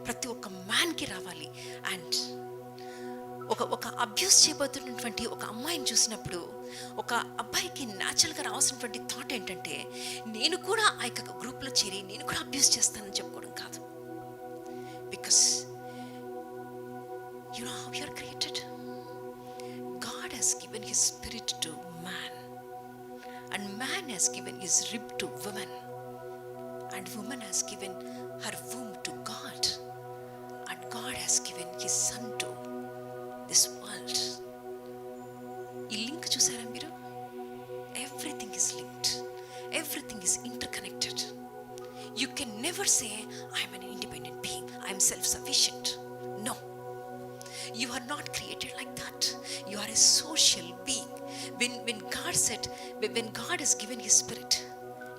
ప్రతి ఒక్క మ్యాన్కి రావాలి. అండ్ ఒక అబ్యూస్ చేయబోతున్నటువంటి ఒక అమ్మాయిని చూసినప్పుడు ఒక అబ్బాయికి న్యాచురల్గా రావాల్సినటువంటి థాట్ ఏంటంటే నేను కూడా ఆ యొక్క గ్రూప్లో చేరి నేను కూడా అబ్యూస్ చేస్తానని చెప్పుకోవడం కాదు. Because you know how you are created. God has given his spirit to man and man has given his rib to woman and woman has given her womb to God and God has given his son to this world. ఈ link చూసారా మీరు? Everything is linked, everything is say, I am an independent being, I am self-sufficient. No. You are not created like that. You are a social being. When God said, when God has given His Spirit,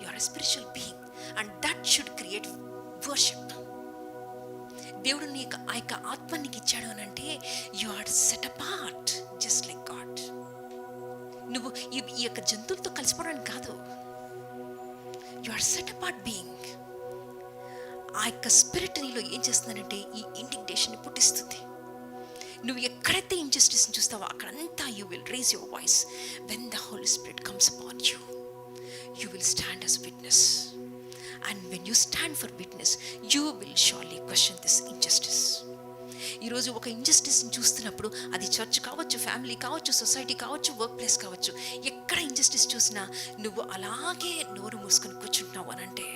you are a spiritual being, and that should create worship. దేవుడు నీకు ఆ యొక్క ఆత్మ నీకు ఇచ్చాడు అని అంటే you are set apart just like God. నువ్వు ఈ యొక్క జంతువులతో కలిసిపోవడానికి కాదు. You are set apart being. ఆ యొక్క స్పిరిట్ నీలో ఏం చేస్తుందంటే ఈ ఇండిగ్నేషన్ పుట్టిస్తుంది. నువ్వు ఎక్కడైతే ఇంజస్టిస్ చూస్తావో అక్కడంతా you will raise your voice. When the holy spirit comes upon you, you will stand as witness. And when you stand for witness, you will surely question this injustice. ఈరోజు ఒక ఇంజస్టిస్ని చూస్తున్నప్పుడు అది church కావచ్చు, family కావచ్చు, society కావచ్చు, work place కావచ్చు, ఎక్కడ injustice చూసినా నువ్వు అలాగే నోరు మూసుకొని కూర్చుంటున్నావు అని అంటే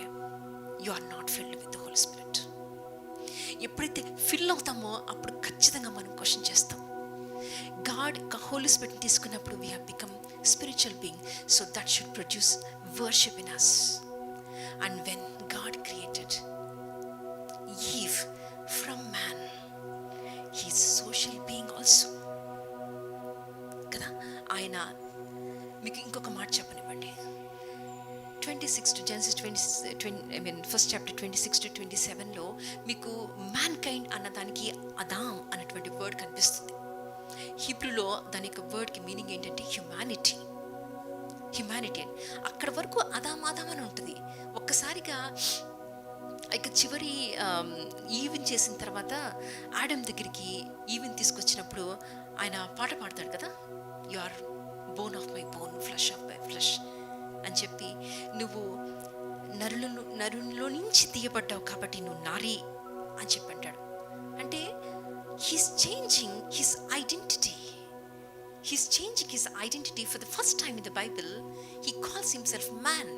you are not filled with the holy spirit. ఎప్పుడైతే ఫిల్ అవుతామో అప్పుడు ఖచ్చితంగా మనం క్వశ్చన్ చేస్తాం. గాడ్ హోలీ స్పిరిట్ని తీసుకున్నప్పుడు we have become spiritual being, so that should produce worship in us. And when God created Eve from man, he is social being also. కదా, ఆయన మీకు ఇంకొక మాట చెప్పనివ్వండి. 26 to Genesis 20, first chapter 26 to 27లో మీకు man kind అన్న దానికి అదాం అన్నటువంటి వర్డ్ కనిపిస్తుంది. హీబ్రూలో దాని యొక్క వర్డ్కి మీనింగ్ ఏంటంటే హ్యుమానిటీ. అక్కడ వరకు అదాం అని ఉంటుంది. ఒక్కసారిగా ఇక చివరి ఈవిన్ చేసిన తర్వాత ఆడమ్ దగ్గరికి ఈవిన్ తీసుకొచ్చినప్పుడు ఆయన పాట పాడతాడు కదా, you or bone of my bone, flesh of my flesh అని చెప్పి, నువ్వు నరులో నుంచి తీయబడ్డావు కాబట్టి నువ్వు నారి అని చెప్పి అంటాడు. అంటే he's changing his identity. He's changing his identity for the first time in the Bible. He calls himself man.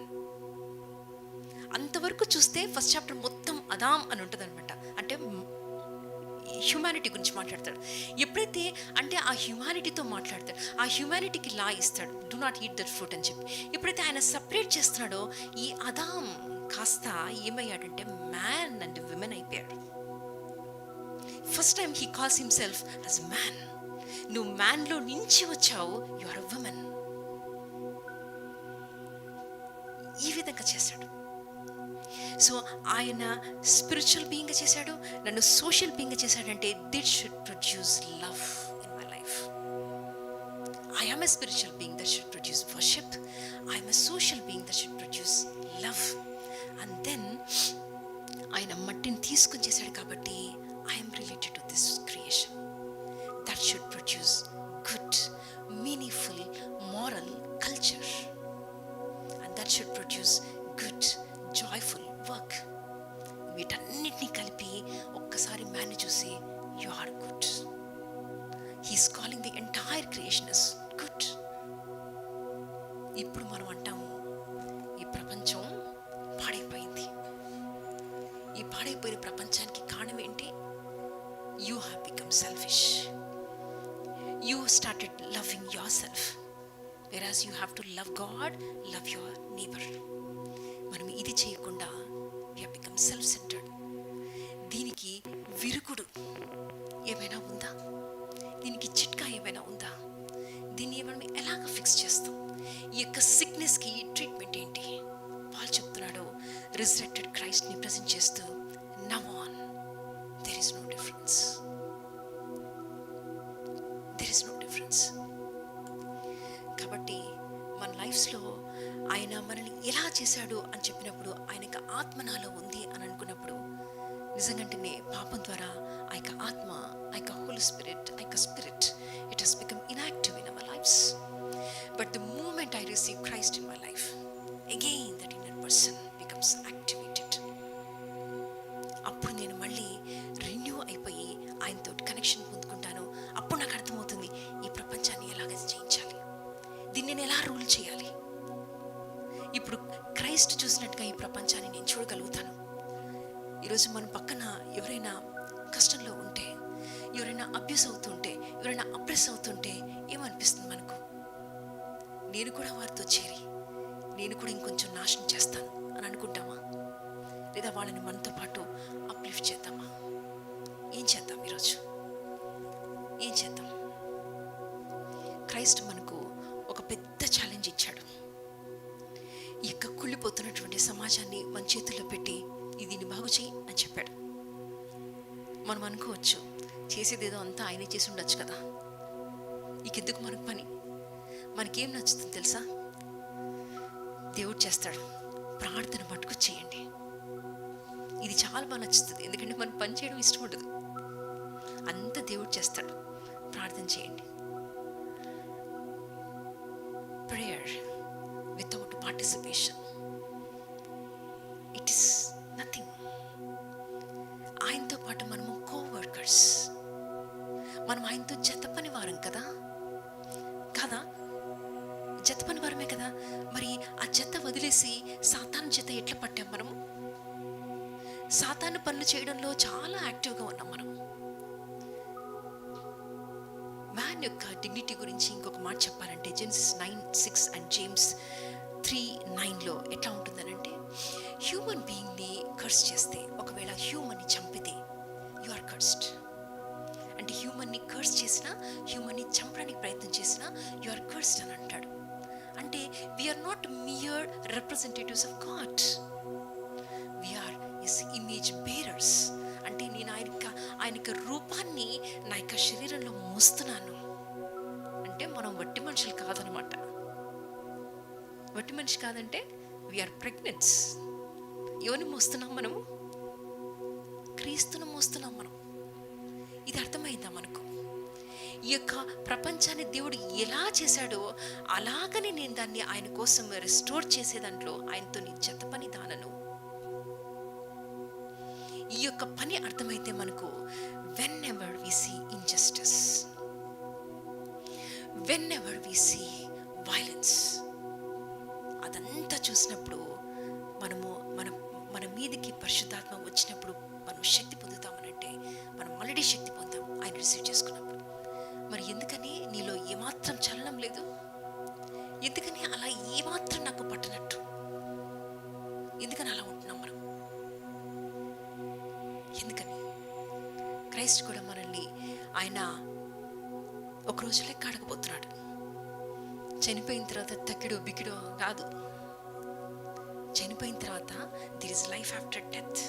అంతవరకు చూస్తే ఫస్ట్ చాప్టర్ మొత్తం అదాం అని ఉంటుంది అనమాట. అంటే హ్యూమానిటీ గురించి మాట్లాడతాడు. ఎప్పుడైతే అంటే ఆ హ్యూమానిటీతో మాట్లాడతాడు, ఆ హ్యూమానిటీకి లా ఇస్తాడు, do not eat that fruit అని చెప్పి. ఎప్పుడైతే ఆయన సపరేట్ చేస్తున్నాడో ఈ అదాం కాస్త ఏమయ్యాడంటే మ్యాన్ అండ్ విమెన్ అయిపోయాడు. First time he calls himself as man. నువ్వు మ్యాన్లో నుంచి వచ్చావు, యు ఆర్ ఎ వుమెన్. ఈ విధంగా చేశాడు. సో ఆయన స్పిరిచువల్ బీయింగ్గా చేశాడు, నన్ను సోషల్ బీయింగ్గా చేశాడంటే that should produce love in my life. I am a spiritual being that should produce worship. I am a social being that should produce love. And then ఆయన మట్టిని తీసుకొని చేశాడు కాబట్టి I'm related to this creation. That should produce good, meaningful, moral culture. And that should produce good, joyful work. వీటన్నిటినీ కలిపి ఒక్కసారి మ్యాన్ని చూసి you are good. He's calling the entire creation is good. ఇప్పుడు మనం అంటాము ఈ ప్రపంచం పాడైపోయింది. ఈ పాడైపోయిన ప్రపంచానికి కారణం ఏంటి? You have become selfish. You started loving yourself, whereas you have to love God, love your neighbor. మనం ఇది చేయకుండా we have become self-centered. దీనికి విరుగుడు ఏమైనా ఉందా? దీనికి చిట్కా ఏమైనా ఉందా? దీన్ని మనం ఎలాగ ఫిక్స్ చేస్తాం? ఈ యొక్క సిక్నెస్కి ట్రీట్మెంట్ ఏంటి? పాల్ చెప్తున్నాడు, రిజరెక్టెడ్ క్రైస్ట్ని ప్రజెంట్ చేస్తూ now on there is no difference. కాబట్టి మన లైఫ్స్లో ఆయన మనల్ని ఎలా చేశాడు అని చెప్పినప్పుడు ఆయనకు ఆత్మ నాలో ఉంది అని అనుకున్నప్పుడు నిజంగానే పాపం ద్వారా ఆ యొక్క ఆత్మ, ఆ యొక్క హోలీ స్పిరిట్, ఆ యొక్క spirit it has become inactive in our lives. But the moment I receive Christ in my life, again that inner person becomes activated. అప్పుడు నేను మళ్ళీ రెన్యూ అయిపోయి ఆయనతో కనెక్షన్ పొందుకుంటాను. అప్పుడు నాకు అర్థమవుతుంది ఈ ప్రపంచాన్ని ఎలాగ జయించాలి, దీన్ని నేను ఎలా రూల్ చేయాలి. ఇప్పుడు క్రైస్ట్ చూసినట్టుగా ఈ ప్రపంచాన్ని నేను చూడగలుగుతాను. ఈరోజు మన పక్కన ఎవరైనా కష్టంలో ఉంటే, ఎవరైనా అబ్యూస్ అవుతుంటే, ఎవరైనా అప్రెస్ అవుతుంటే ఏమనిపిస్తుంది మనకు? నేను కూడా వారితో చేరి నేను కూడా ఇంకొంచెం నాశనం చేస్తాను అని అనుకుంటామా? లేదా వాళ్ళని మనతో పాటు అప్లిఫ్ట్ చేద్దామా? ఏం చేద్దాం ఈరోజు? ఏం చేద్దాం? క్రైస్ట్ మనకు ఒక పెద్ద ఛాలెంజ్ ఇచ్చాడు. ఈ యొక్క కుళ్ళిపోతున్నటువంటి సమాజాన్ని మన చేతుల్లో పెట్టి దీన్ని బాగు చేయి అని చెప్పాడు. మనం అనుకోవచ్చు, చేసేదేదో అంతా ఆయనే చేసి ఉండొచ్చు కదా, ఇకెందుకు మనకు పని? మనకేం నచ్చుతుంది తెలుసా? దేవుడు చేస్తాడు. ప్రార్థన మటుకు చేయండి. ఇది చాలా బాగా నచ్చుతుంది, ఎందుకంటే మనం పని చేయడం ఇష్టం ఉండదు. అంత దేవుడు చేస్తాడు. ప్రార్థన చేయండి. Prayer without participation, it is nothing. ఆయనతో పాటు మనము కోవర్కర్స్, మనం ఆయనతో జత పని వారం కదా, జత పని వారమే కదా. మరి ఆ జత వదిలేసి సాతాను జత ఎట్లా పట్టాం మనము? సాతాను పనులు చేయడంలో చాలా యాక్టివ్గా ఉన్నాం మనం. మ్యాన్ యొక్క డిగ్నిటీ గురించి ఇంకొక మాట చెప్పాలంటే, జెనసిస్ 9:6 అండ్ జేమ్స్ 3:9లో ఎట్లా ఉంటుందనంటే, హ్యూమన్ బీయింగ్ని కర్స్ చేస్తే, ఒకవేళ హ్యూమన్ని చంపితే యు ఆర్ కర్స్డ్. అంటే హ్యూమన్ని కర్స్ చేసినా, హ్యూమన్ని చంపడానికి ప్రయత్నం చేసినా యు ఆర్ కర్స్డ్ అని అంటాడు. అంటే we are not mere representatives of God, we are his image bearers. అంటే నేను ఆయన యొక్క రూపాన్ని నా యొక్క శరీరంలో మోస్తున్నాను. అంటే మనం వట్టి మనుషులు కాదనమాట. వట్టి మనిషి కాదంటే వీఆర్ ప్రెగ్నెంట్స్. ఎవరిని మోస్తున్నాం మనము? క్రీస్తును మోస్తున్నాం మనం. ఇది అర్థమైందా మనకు? ఈ యొక్క ప్రపంచాన్ని దేవుడు ఎలా చేశాడో అలాగనే నేను దాన్ని ఆయన కోసం రెస్టోర్ చేసే దాంట్లో ఆయనతో నీ జత పని దానను. ఈ యొక్క పని అర్థమైతే మనకు, whenever we see injustice, whenever we see violence, అదంతా చూసినప్పుడు మన మీదకి పరిశుద్ధాత్మ వచ్చినప్పుడు మనం శక్తి పొందుతామనంటే, మనం ఆల్రెడీ శక్తి పొందాం ఆయన రిసీవ్ చేసుకున్నప్పుడు. మరి ఎందుకని నీలో ఏమాత్రం చలనం లేదు? ఎందుకని అలా ఏమాత్రం నాకు పట్టనట్టు? ఎందుకని అలా ఉంటున్నాం మనం? ఎందుకని? క్రైస్ట్ కూడా మనల్ని ఆయన ఒక రోజు లెక్క అడగబోతున్నాడు. చనిపోయిన తర్వాత తక్కిడో బిక్కిడో కాదు. చనిపోయిన తర్వాత there is life after death.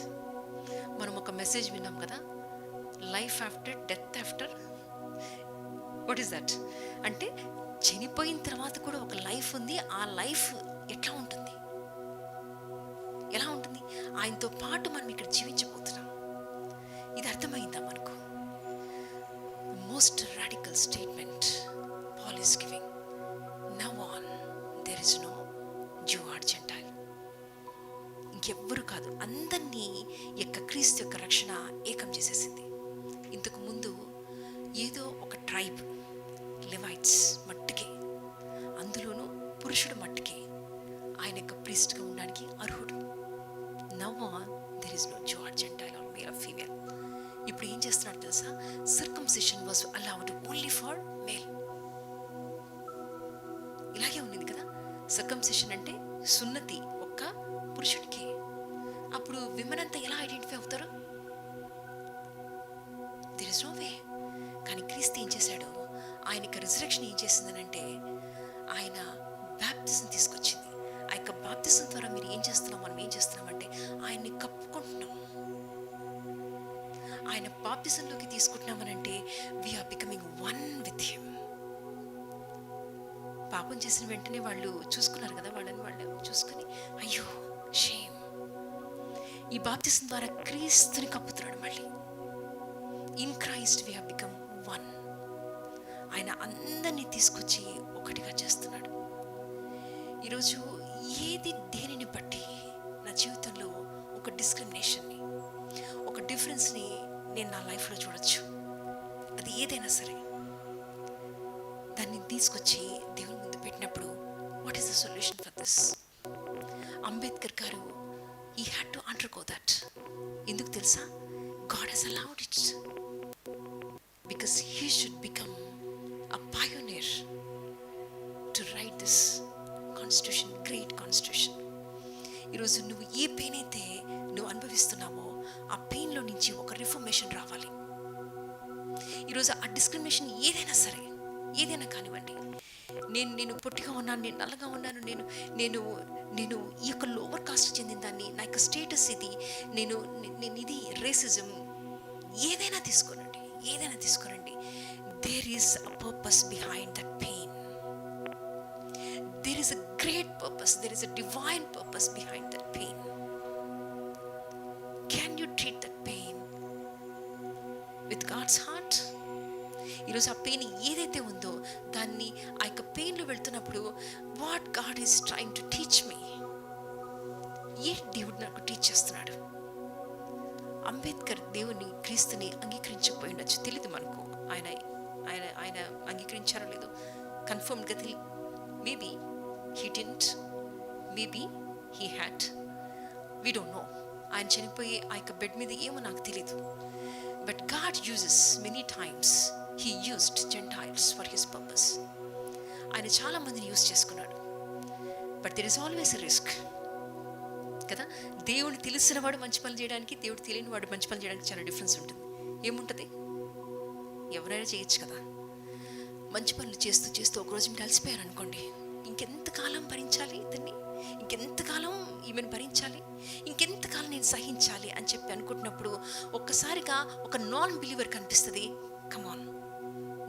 మనం ఒక మెసేజ్ విన్నాం కదా, life after death after. What is that? అంటే చనిపోయిన తర్వాత కూడా ఒక లైఫ్ ఉంది. ఆ లైఫ్ ఎట్లా ఉంటుంది? ఎలా ఉంటుంది? ఆయనతో పాటు మనం ఇక్కడ జీవించబోతున్నాం. ఇది అర్థమైందా మనకు? Most radical statement Paul is giving. Now on there is no Jew or Gentile. ఇంకెవ్వరు కాదు, అందరినీ యొక్క క్రీస్తు యొక్క రక్షణ ఏకం చేసేసింది. ఇంతకు ముందు ఏదో ఒక ట్రైబ్, లెవైట్స్ మట్టుకే, అందులోనూ పురుషుడు మట్టుకే ఆయన యొక్క ప్రీస్ట్గా ఉండడానికి అర్హుడు. Now on there is no Jew or Gentile or male or female. ఇప్పుడు ఏం చేస్తున్నాడు తెలుసా? Circumcision was allowed only for male. ఇలాగే ఉంది కదా. సర్కంసిషన్ అంటే సున్నతి ఒక్క పురుషుడికి. అప్పుడు విమెన్ అంతా ఎలా ఐడెంటిఫై అవుతారు? There is no way. కానీ క్రీస్తు ఏం చేశాడు? ఆయన యొక్క రిజరెక్షన్ ఏం చేసిందనంటే, ఆయన బాప్తిజం తీసుకొచ్చింది. ఆ యొక్క బాప్తిజం ద్వారా మీరు ఏం చేస్తున్నాం, మనం ఏం చేస్తున్నామంటే ఆయన్ని కప్పుకుంటున్నాం. ఆయన బాప్తిజంలోకి తీసుకుంటున్నామనంటే we are becoming one with him. పాపం చేసిన వెంటనే వాళ్ళు చూసుకున్నారు కదా, వాళ్ళు చూసుకుని అయ్యో షేమ్. ఈ బాప్తిజం ద్వారా క్రీస్తుని కప్పుతున్నాడు మళ్ళీ. In Christ we have become one. ఆయన అందరినీ తీసుకొచ్చి ఒకటిగా చేస్తున్నాడు. ఈరోజు ఏది దేనిని బట్టి నా జీవితంలో ఒక డిస్క్రిమినేషన్ని, ఒక డిఫరెన్స్ని నేను నా లైఫ్లో చూడొచ్చు. అది ఏదైనా సరే దాన్ని తీసుకొచ్చి దేవుని ముందు పెట్టినప్పుడు, what is the solution for this? Ambedkar గారు he had to undergo that. ఎందుకు తెలుసా? God has allowed it because he should become a pioneer to write this constitution, great constitution. ఈరోజు నువ్వు ఏ పెయిన్ అయితే నువ్వు ఈరోజు ఆ డిస్క్రిమినేషన్ ఏదైనా సరే, ఏదైనా కానివ్వండి, నేను నేను పొట్టిగా ఉన్నాను, నేను నల్లగా ఉన్నాను, నేను నేను నేను ఈ యొక్క లోవర్ కాస్ట్ చెందిన దాన్ని, నా యొక్క స్టేటస్ ఇది, నేను ఇది రేసిజం, ఏదైనా తీసుకోనండి, ఏదైనా తీసుకోనండి, there is a purpose behind that pain. There is a great purpose, there is a divine purpose behind that pain. Can you treat that pain with God's heart? ఈరోజు ఆ పెయిన్ ఏదైతే ఉందో దాన్ని, ఆ యొక్క పెయిన్లో వెళ్తున్నప్పుడు, what God is trying to teach me, ఏ దేవుడు నాకు టీచ్ చేస్తున్నాడు? అంబేద్కర్ దేవుని, క్రీస్తుని అంగీకరించకపోయి ఉండొచ్చు, తెలియదు మనకు. ఆయన ఆయన ఆయన అంగీకరించారో లేదో కన్ఫర్మ్డ్గా తెలియదు. Maybe he didn't, maybe he had, we don't know. ఆయన చనిపోయి ఆ యొక్క బెడ్ మీద ఏమో నాకు తెలీదు. But God uses many times, he used Gentiles for his purpose. ఆయన చాలా మందిని యూజ్ చేసుకున్నాడు. But there is always a risk కదా. దేవుడు తెలిసిన వాడు మంచి పనులు చేయడానికి, దేవుడు తెలియని వాడు మంచి పనులు చేయడానికి చాలా డిఫరెన్స్ ఉంటుంది. ఏముంటుంది? ఎవరైనా చేయొచ్చు కదా. మంచి పనులు చేస్తూ చేస్తూ ఒకరోజు మీరు అలసిపోయారు అనుకోండి, ఇంకెంతకాలం భరించాలి ఇతన్ని, ఇంకెంతకాలం ఈమెను భరించాలి, ఇంకెంతకాలం నేను సహించాలి అని చెప్పి అనుకుంటున్నప్పుడు ఒక్కసారిగా ఒక నాన్ బిలీవర్ కనిపిస్తుంది. Come on,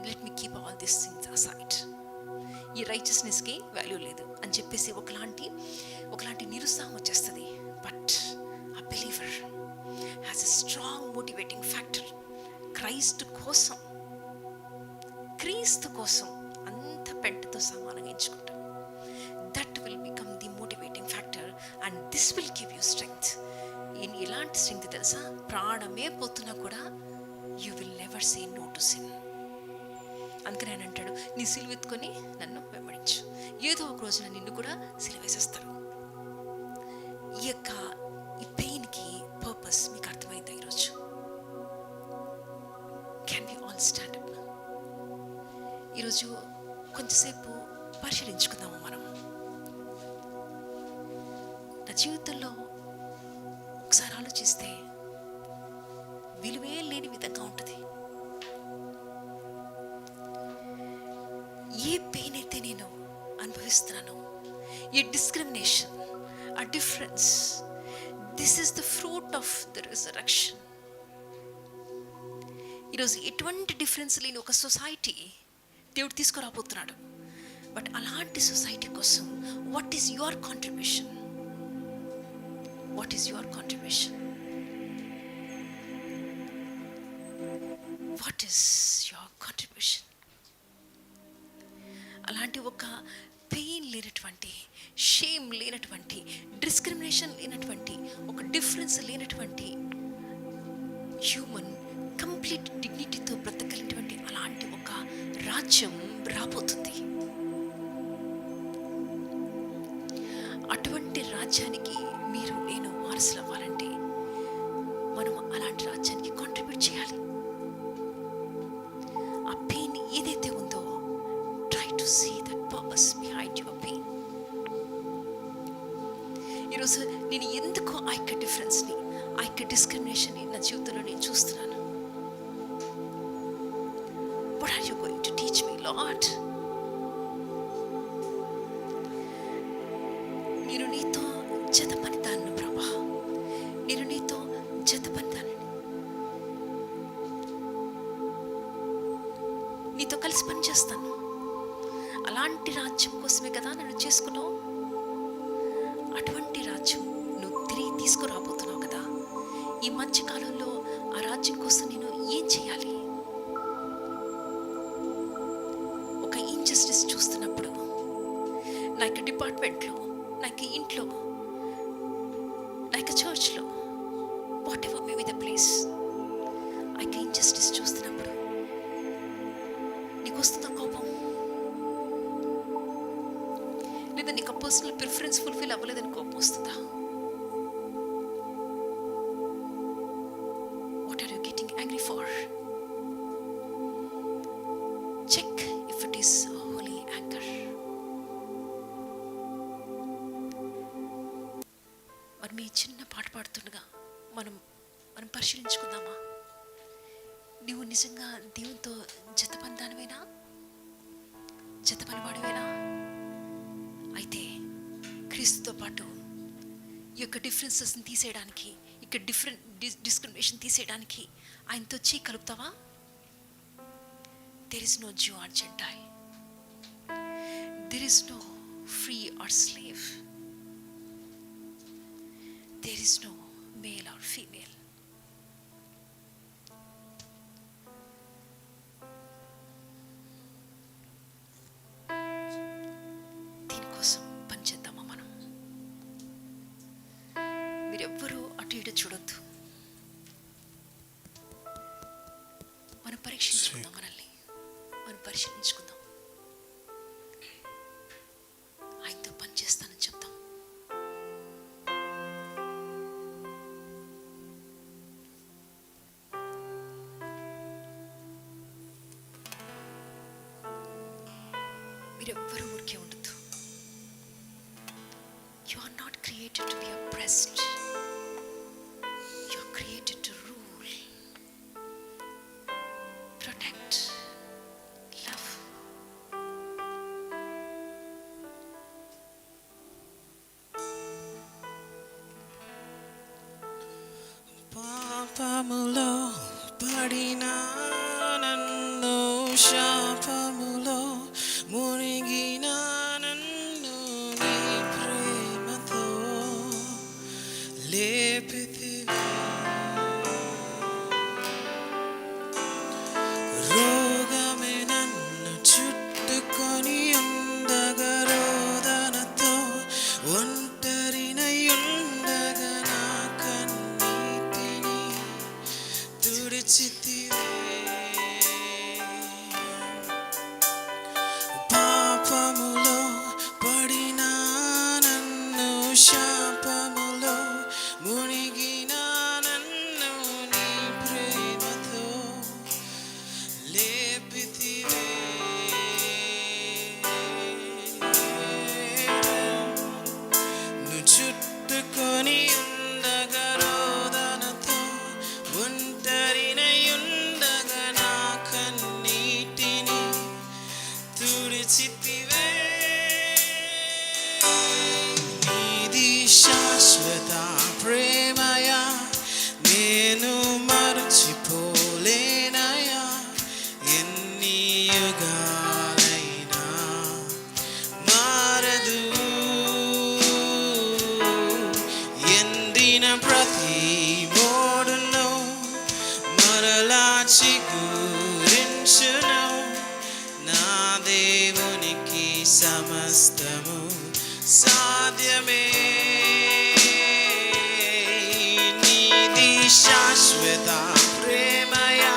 let me keep all this things aside, ఈ రైచియస్నెస్కి వాల్యూ లేదు అని చెప్పేసి ఒకలాంటి నిరుత్సాహం వచ్చేస్తుంది. But a believer has a strong motivating factor. క్రీస్తు కోసం అంత పెంటతో సమానంగా ఎంచుకుంటాం. That will become the motivating factor and this will give you strength. ఎలాంటి స్ట్రెంగ్త్ తెలుసా? ప్రాణమే పోతున్నా కూడా you will never say no to sin. అందుకని ఆయన అంటాడు, నీ సిలువెత్తుకొని నన్ను వెంబడించు. ఏదో ఒక రోజున నిన్ను కూడా సిలువేసేస్తాడు. ఈ పెయిన్కి పర్పస్ మీకు అర్థమైందా ఈరోజు? Can we all stand up? ఈరోజు కొంచెంసేపు పరిశీలించుకుందాము మనం. నా జీవితంలో ఒకసారి ఆలోచిస్తే విలువే లేని విధంగా ఉంటుంది. ఏ పెయిన్ అయితే నేను అనుభవిస్తున్నానో, ఏ డిస్క్రిమినేషన్, ఆ difference, this is the fruit of the resurrection. ఈరోజు ఎటువంటి డిఫరెన్స్ లేని ఒక సొసైటీ దేవుడు తీసుకురాబోతున్నాడు. బట్ అలాంటి సొసైటీ కోసం what is your contribution? What is your contribution? What is your contribution? అలాంటి ఒక పెయిన్ లేనటువంటి, షేమ్ లేనటువంటి, డిస్క్రిమినేషన్ లేనటువంటి, ఒక డిఫరెన్స్ లేనటువంటి హ్యూమన్ కంప్లీట్ డిగ్నిటీతో బ్రతకలేనటువంటి అలాంటి ఒక రాజ్యం రాబోతుంది. అటువంటి రాజ్యానికి మీరు నేను వారసులు అవ్వాలంటే మనం అలాంటి రాజ్యానికి కాంట్రిబ్యూట్ చేయాలి. ఆ పెయిన్ ఏదైతే ఉందో, try to see that purpose behind your pain. ఈరోజు నేను ఎందుకు ఆ యొక్క డిఫరెన్స్ని, ఆ యొక్క డిస్క్రిమినేషన్ని నా జీవితంలో నేను చూస్తున్నాను. What are you going to teach me, Lord? నేను నీతో జత పనిదాన్ని ప్రభా, నేను నీతో జత పనిదాన్ని, నీతో కలిసి పని చేస్తాను. అలాంటి రాజ్యం కోసమే కదా నన్ను చేసుకున్నావు. అటువంటి రాజ్యం నువ్వు తిరిగి తీసుకురాబోతున్నావు కదా. ఈ మధ్య కాలంలో ఆ రాజ్యం కోసం నేను ఏం చేయాలి? ఒక ఇంజస్టిస్ చూస్తున్నప్పుడు, నా యొక్క డిపార్ట్మెంట్లో, నా యొక్క ఇంట్లో, నా యొక్క చర్చ్లో, what ever may be the place, ఆ యొక్క ఇంజస్టిస్ చూస్తున్నప్పుడు నీకు వస్తుందా కోపం? లేదా నీకు పర్సనల్ ప్రిఫరెన్స్ ఫుల్ఫిల్ అవ్వలేదని కోపం వస్తుందా? What are you getting angry for? Check if it is holy anger. మరి మీ చిన్న పాట పాడుతుండగా మనం పరిశీలించుకుందామా? నువ్వు నిజంగా దేవునితో జతపందానివేనా? జతపనివాడివేనా? అయితే క్రీస్తుతో పాటు ఈ యొక్క డిఫరెన్సెస్ని తీసేయడానికి, ఇక్కడ డిస్క్రిమినేషన్ తీసేయడానికి ఆయనతో చేయి కలుపుతావా? There is no Jew or Gentile. There is no free or slave. There is no male or female. దీనికోసం పనిచేద్దామా మనం? మీరెవ్వరూ అటు ఇటు చూడొద్దు. మనం పరీక్షించుకుందాం, మనల్ని మనం పరిశీలించుకుందాం. ఆయనతో పని చేస్తానని చెప్తాం. మీరెవ్వరూ ఊరికే ఉండొద్దు. You are not created to be oppressed. You are created to rule, protect, love. పాపములో పడిన నన్ను, శాపములో మునిగిన నన్ను నీ ప్రేమతో లేపితివి. రోగమే నన్ను చుట్టుకొని ఉండగా, రోదనతో ఒంటరినై ఉండగా నా కన్నీటిని తుడిచితివే. పాపములో పడిన నన్ను, శాపములో మునిగిన నన్ను నీ ప్రేమతో లేపితివే. చుట్టుకొని ఉండగా, రోదనతో ఒంటరినై ఉండగా నా కన్నీటిని తుడిచితివే. నీది శాశ్వత ప్రేమయా, నేను మరచిపోలేనయా. ఎన్ని యుగాలైనా మారదు. ఎండిన ప్రతి మోడును మరలా చిగురించును. నా దేవునికి సమస్తము సాధ్యమే. నీది శాశ్వత ప్రేమయా,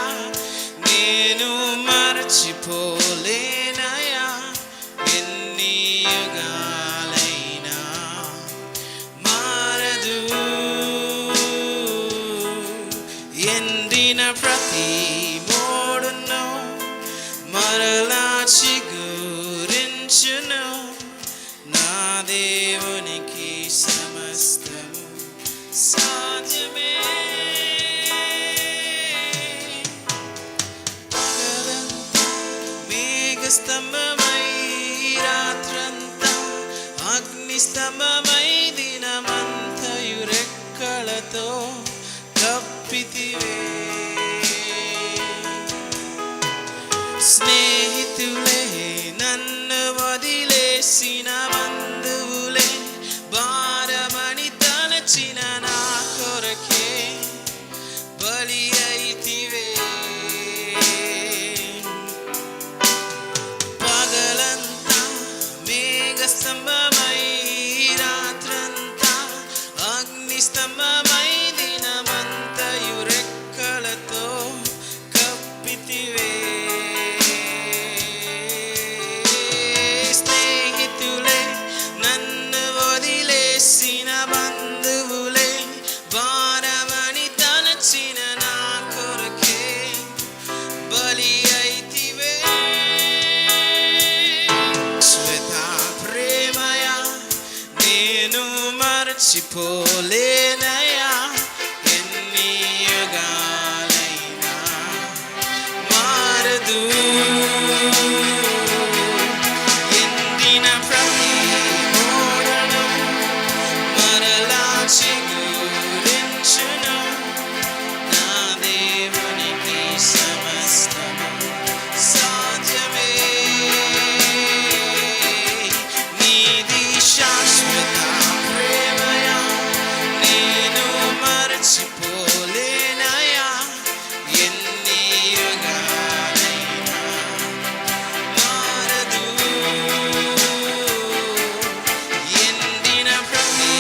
నేను మరచిపోలేనయా. ఎన్ని యుగాలైనా మారదు. ఎండిన ప్రతి మోడును మరలా చిగురించును. నా దేవునికి సమస్తము సాధ్యమే. పగలంతా మేఘస్తంభమై, రాత్రంతా అగ్నిస్తంభమై, దినమంతయు రెక్కలతో కప్పితివే. స్నేహితులే నన్ను వదిలేసిన, బంధువులే భారమని తలచిన నా కొరకే బలి అయితివే. పగలంతా మేఘస్తంభమై, రాత్రంతా అగ్నిస్తంభమై, దినమంతయు రెక్కలతో కప్పితివే. స్నేహితులే మారదు ఎండిన ప్రతి ఓడను మరలా చిగురించును నా దేవునికి సమస్తము సాధ్యమే నీది శాశ్వత ప్రేమయా నేను మరచిపోలేనయా ఎన్ని యుగాలైనా మారదు ఎండిన ప్రతి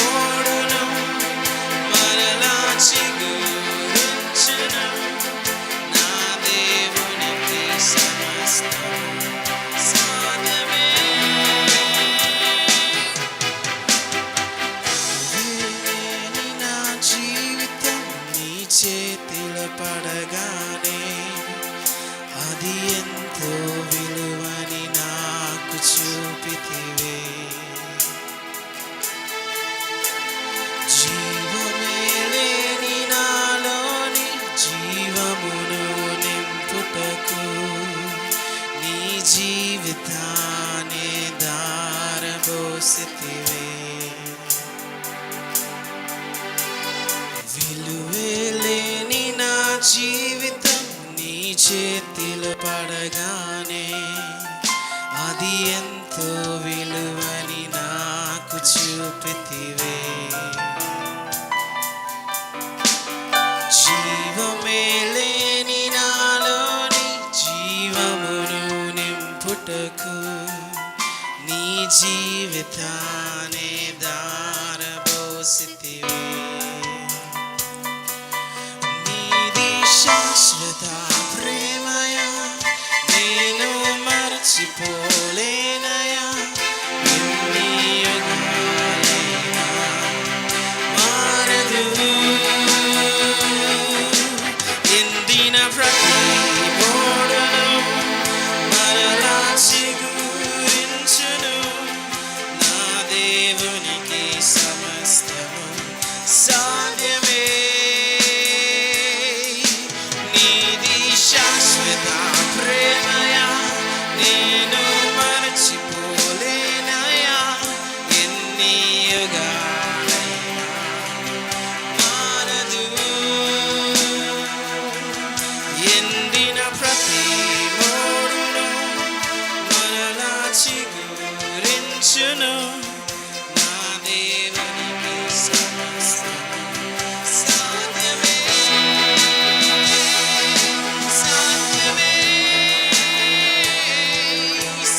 ఓడును మరలా చిగురించును నా దేవునికి సమస్తము సాధ్యమే వేలేని నా జీవితం నీ చేతిలో పడగానే అది ఎంతో విలువని నాకు చూపితివే జీవమే లేని నాలోని జీవమును నింపుటకు నీ జీవితాన్ని దారబోసితివే విలువే లేని నా జీవితం నీ చేతిలో పడగానే అది ఎంతో విలువని నాకు చూపితివే జీవమే లేని నాలోని జీవమును నింపుటకు నీ జీవితాన్ని దారబోసితివే నీది శాశ్వత ప్రేమయా నేను మరచిపోలేనయా ఎన్ని యుగాలైనా మారదు ఎండిన ప్రతి ఓడను మరలా చిగురించును నా దేవునికి సమస్తము సాధ్యమే నీది శాశ్వత ప్రేమయా నేను మరచిపోలేనయా ఎన్ని యుగాలైనా మారదు ఎండిన ప్రతి ఓడును మరలా చిగురించును నా దేవునికి సమస్తము సాధ్యమే సాధ్యమే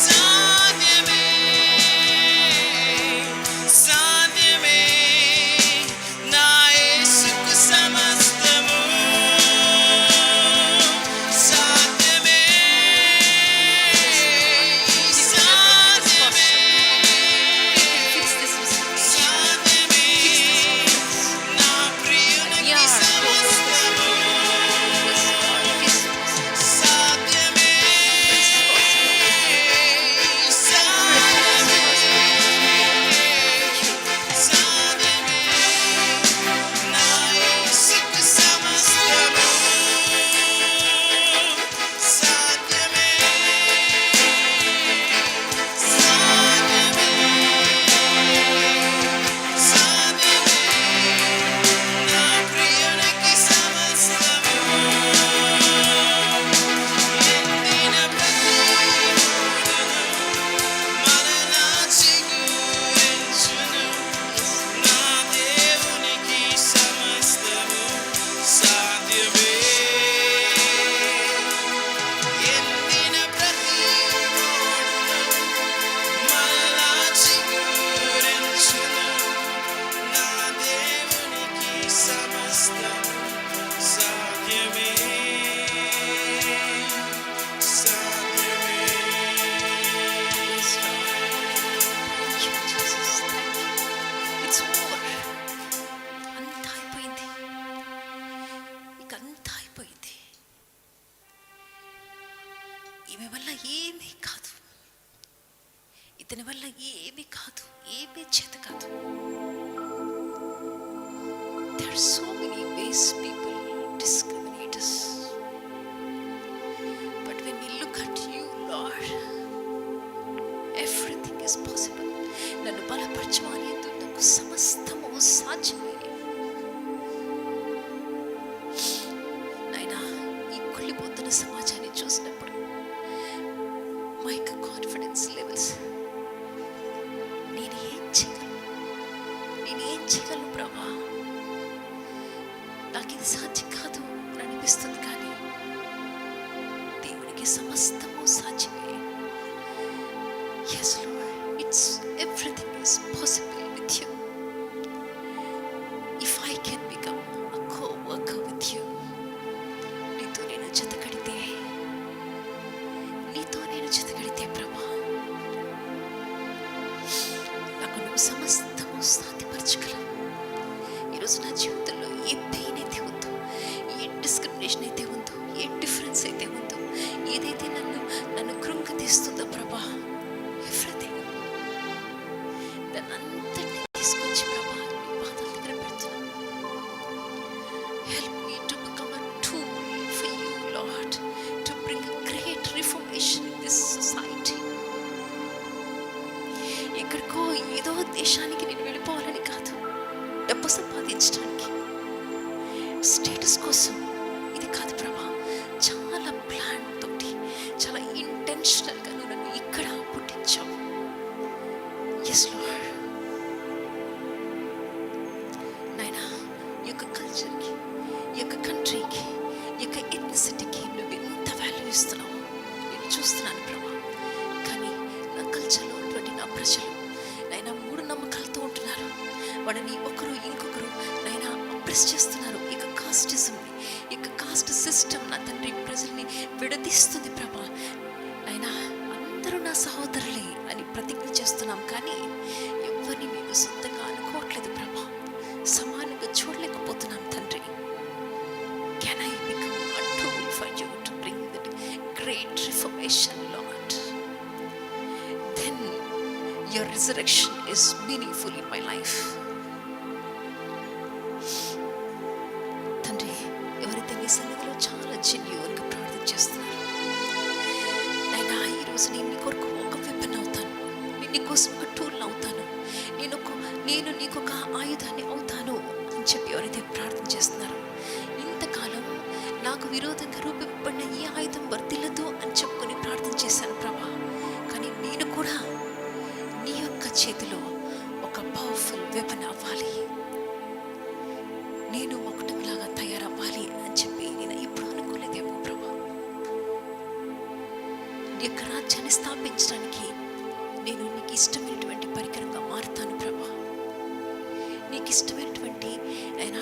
సాధ్యమే సాధ్యమే నా యేసుకు సమస్తము సాధ్యమే సాధ్యమే Fix this mistake. సాధ్యమే నా ప్రియునికి Yeah, సమస్తము Yes, God. Fix this. సాధ్యమే సాధ్యమే నా యేసుకు సమస్తము సాధ్యమే సాధ్యమే సాధ్యమే నా ప్రియునికి సమస్తము ఎండిన ప్రతి ఓడను మరలా చిగురించును నా దేవునికి సమస్తము సాధ్యమే ఎండిన ప్రతి ఓడను మరలా చిగురించును నా దేవునికి సమస్తము సాధ్యమే సాధ్యమే Yes, Lord. Thank you, Jesus. Thank you. It's over. అంతా అయిపోయింది. ఇక అంతా అయిపోయింది. ఈమె వల్ల ఏమీ కాదు. ఇతని వల్ల ఏమీ కాదు. ఏమీ చేత కాదు. There are so many ways people discriminate us. కృంగిపోతున్న సమాజాన్ని చూసినప్పుడు మా యొక్క కాన్ఫిడెన్స్ లెవెల్స్, నేను ఏం చేయగలను ప్రభా, నాకు ఇది సాధ్యం కాదు అని అనిపిస్తుంది. కానీ దేవునికి సమస్తము సాధ్యమే. Yes, Lord, everything is possible with you. If I can become a co-worker with you, నీతో నేను జతకడితే ప్రభా, నాకు నువ్వు సమస్తము సాధ్యపరచగలవు. ఈరోజు నా జీవితంలో ఏ పెయిన్ అయితే ఉందో, ఏ డిస్క్రిమినేషన్ అయితే ఉందో, ఏ డిఫరెన్స్ అయితే ఉందో, ఏదైతే నన్ను కృంగతీస్తుందో ప్రభా, ఎవ్రీథింగ్ దాన్నంతటిని తీసుకొచ్చి ప్రభా నీ పాదాల దగ్గర పెడుతున్నాను. Help me to become a tool for you lord, to bring a great reformation in this society. ఎక్కడికో ఏదో దేశానికి నేను వెళ్ళిపోవాలని కాదు, డబ్బు సంపాదించడానికి, స్టేటస్ కోసం ఇది కాదు ప్రభా. చాలా ప్లాన్ తోటి, చాలా ఇంటెన్షనల్గా నువ్వు నన్ను ఇక్కడ పుట్టించావు. ఎస్ లార్డ్, నాయనా, ఈ యొక్క కల్చర్కి, ఈ యొక్క కంట్రీకి, ఈ యొక్క ఎథ్నిసిటీకి నువ్వు ఎంత వాల్యూ ఇస్తున్నావు నేను చూస్తున్నాను ప్రభా. కానీ నా కల్చర్లో ఉన్నటువంటి నా ప్రజలు నైనా మూఢ నమ్మకాలతో ఉంటున్నారు. వాళ్ళని ఒకరు ఇంకొకరు నైనా అప్రెస్ చేస్తున్నారు. ఇక కాస్టిజంని, ఇక కాస్ట్ సిస్టమ్ నా తండ్రి ప్రజల్ని విడదీస్తుంది ప్రభా. నైనా అందరూ నా సహోదరులే అని ప్రతిజ్ఞ చేస్తున్నాం, కానీ ఎవరిని మేము సొంతంగా అనుకోవట్లేదు ప్రభా. సమానంగా చూడలేకపోతున్నాం తండ్రి. Can I become a tool for you to bring that great reformation, Lord? Then your resurrection is meaningful in my life. తండ్రి, ఎవరైతే నీ సన్నిధిలో చాలా జెన్యూన్గా ప్రార్థన చేస్తున్నారు, అయినా ఈరోజు నేను నీ కొరకు ఒక వెపన్ అవుతాను, నేను నీ కోసం ఒక టూల్ అవుతాను, నేను నీకు ఒక ఆయుధాన్ని అవుతాను అని చెప్పి ఎవరైతే ప్రార్థన చేస్తున్నారో, ఇంతకాలం నాకు విరోధంగా రూపింపబడిన ఈ ఆయుధం వర్తిల్లదు అని చెప్పుకొని ప్రార్థన చేశాను ప్రభా. కానీ నేను కూడా నీ యొక్క చేతిలో ఒక పవర్ఫుల్ వెపన్ అవ్వాలి, నేను ఒకటిలాగా తయారవ్వాలి అని చెప్పి నేను ఇప్పుడు అనుకోలేదేమో ప్రభా. నీ యొక్క రాజ్యాన్ని స్థాపించడానికి నేను నీకు ఇష్టమైనటువంటి పరికరంగా మారుతాను ప్రభా. నీకు ఇష్టమైనటువంటి ఆయన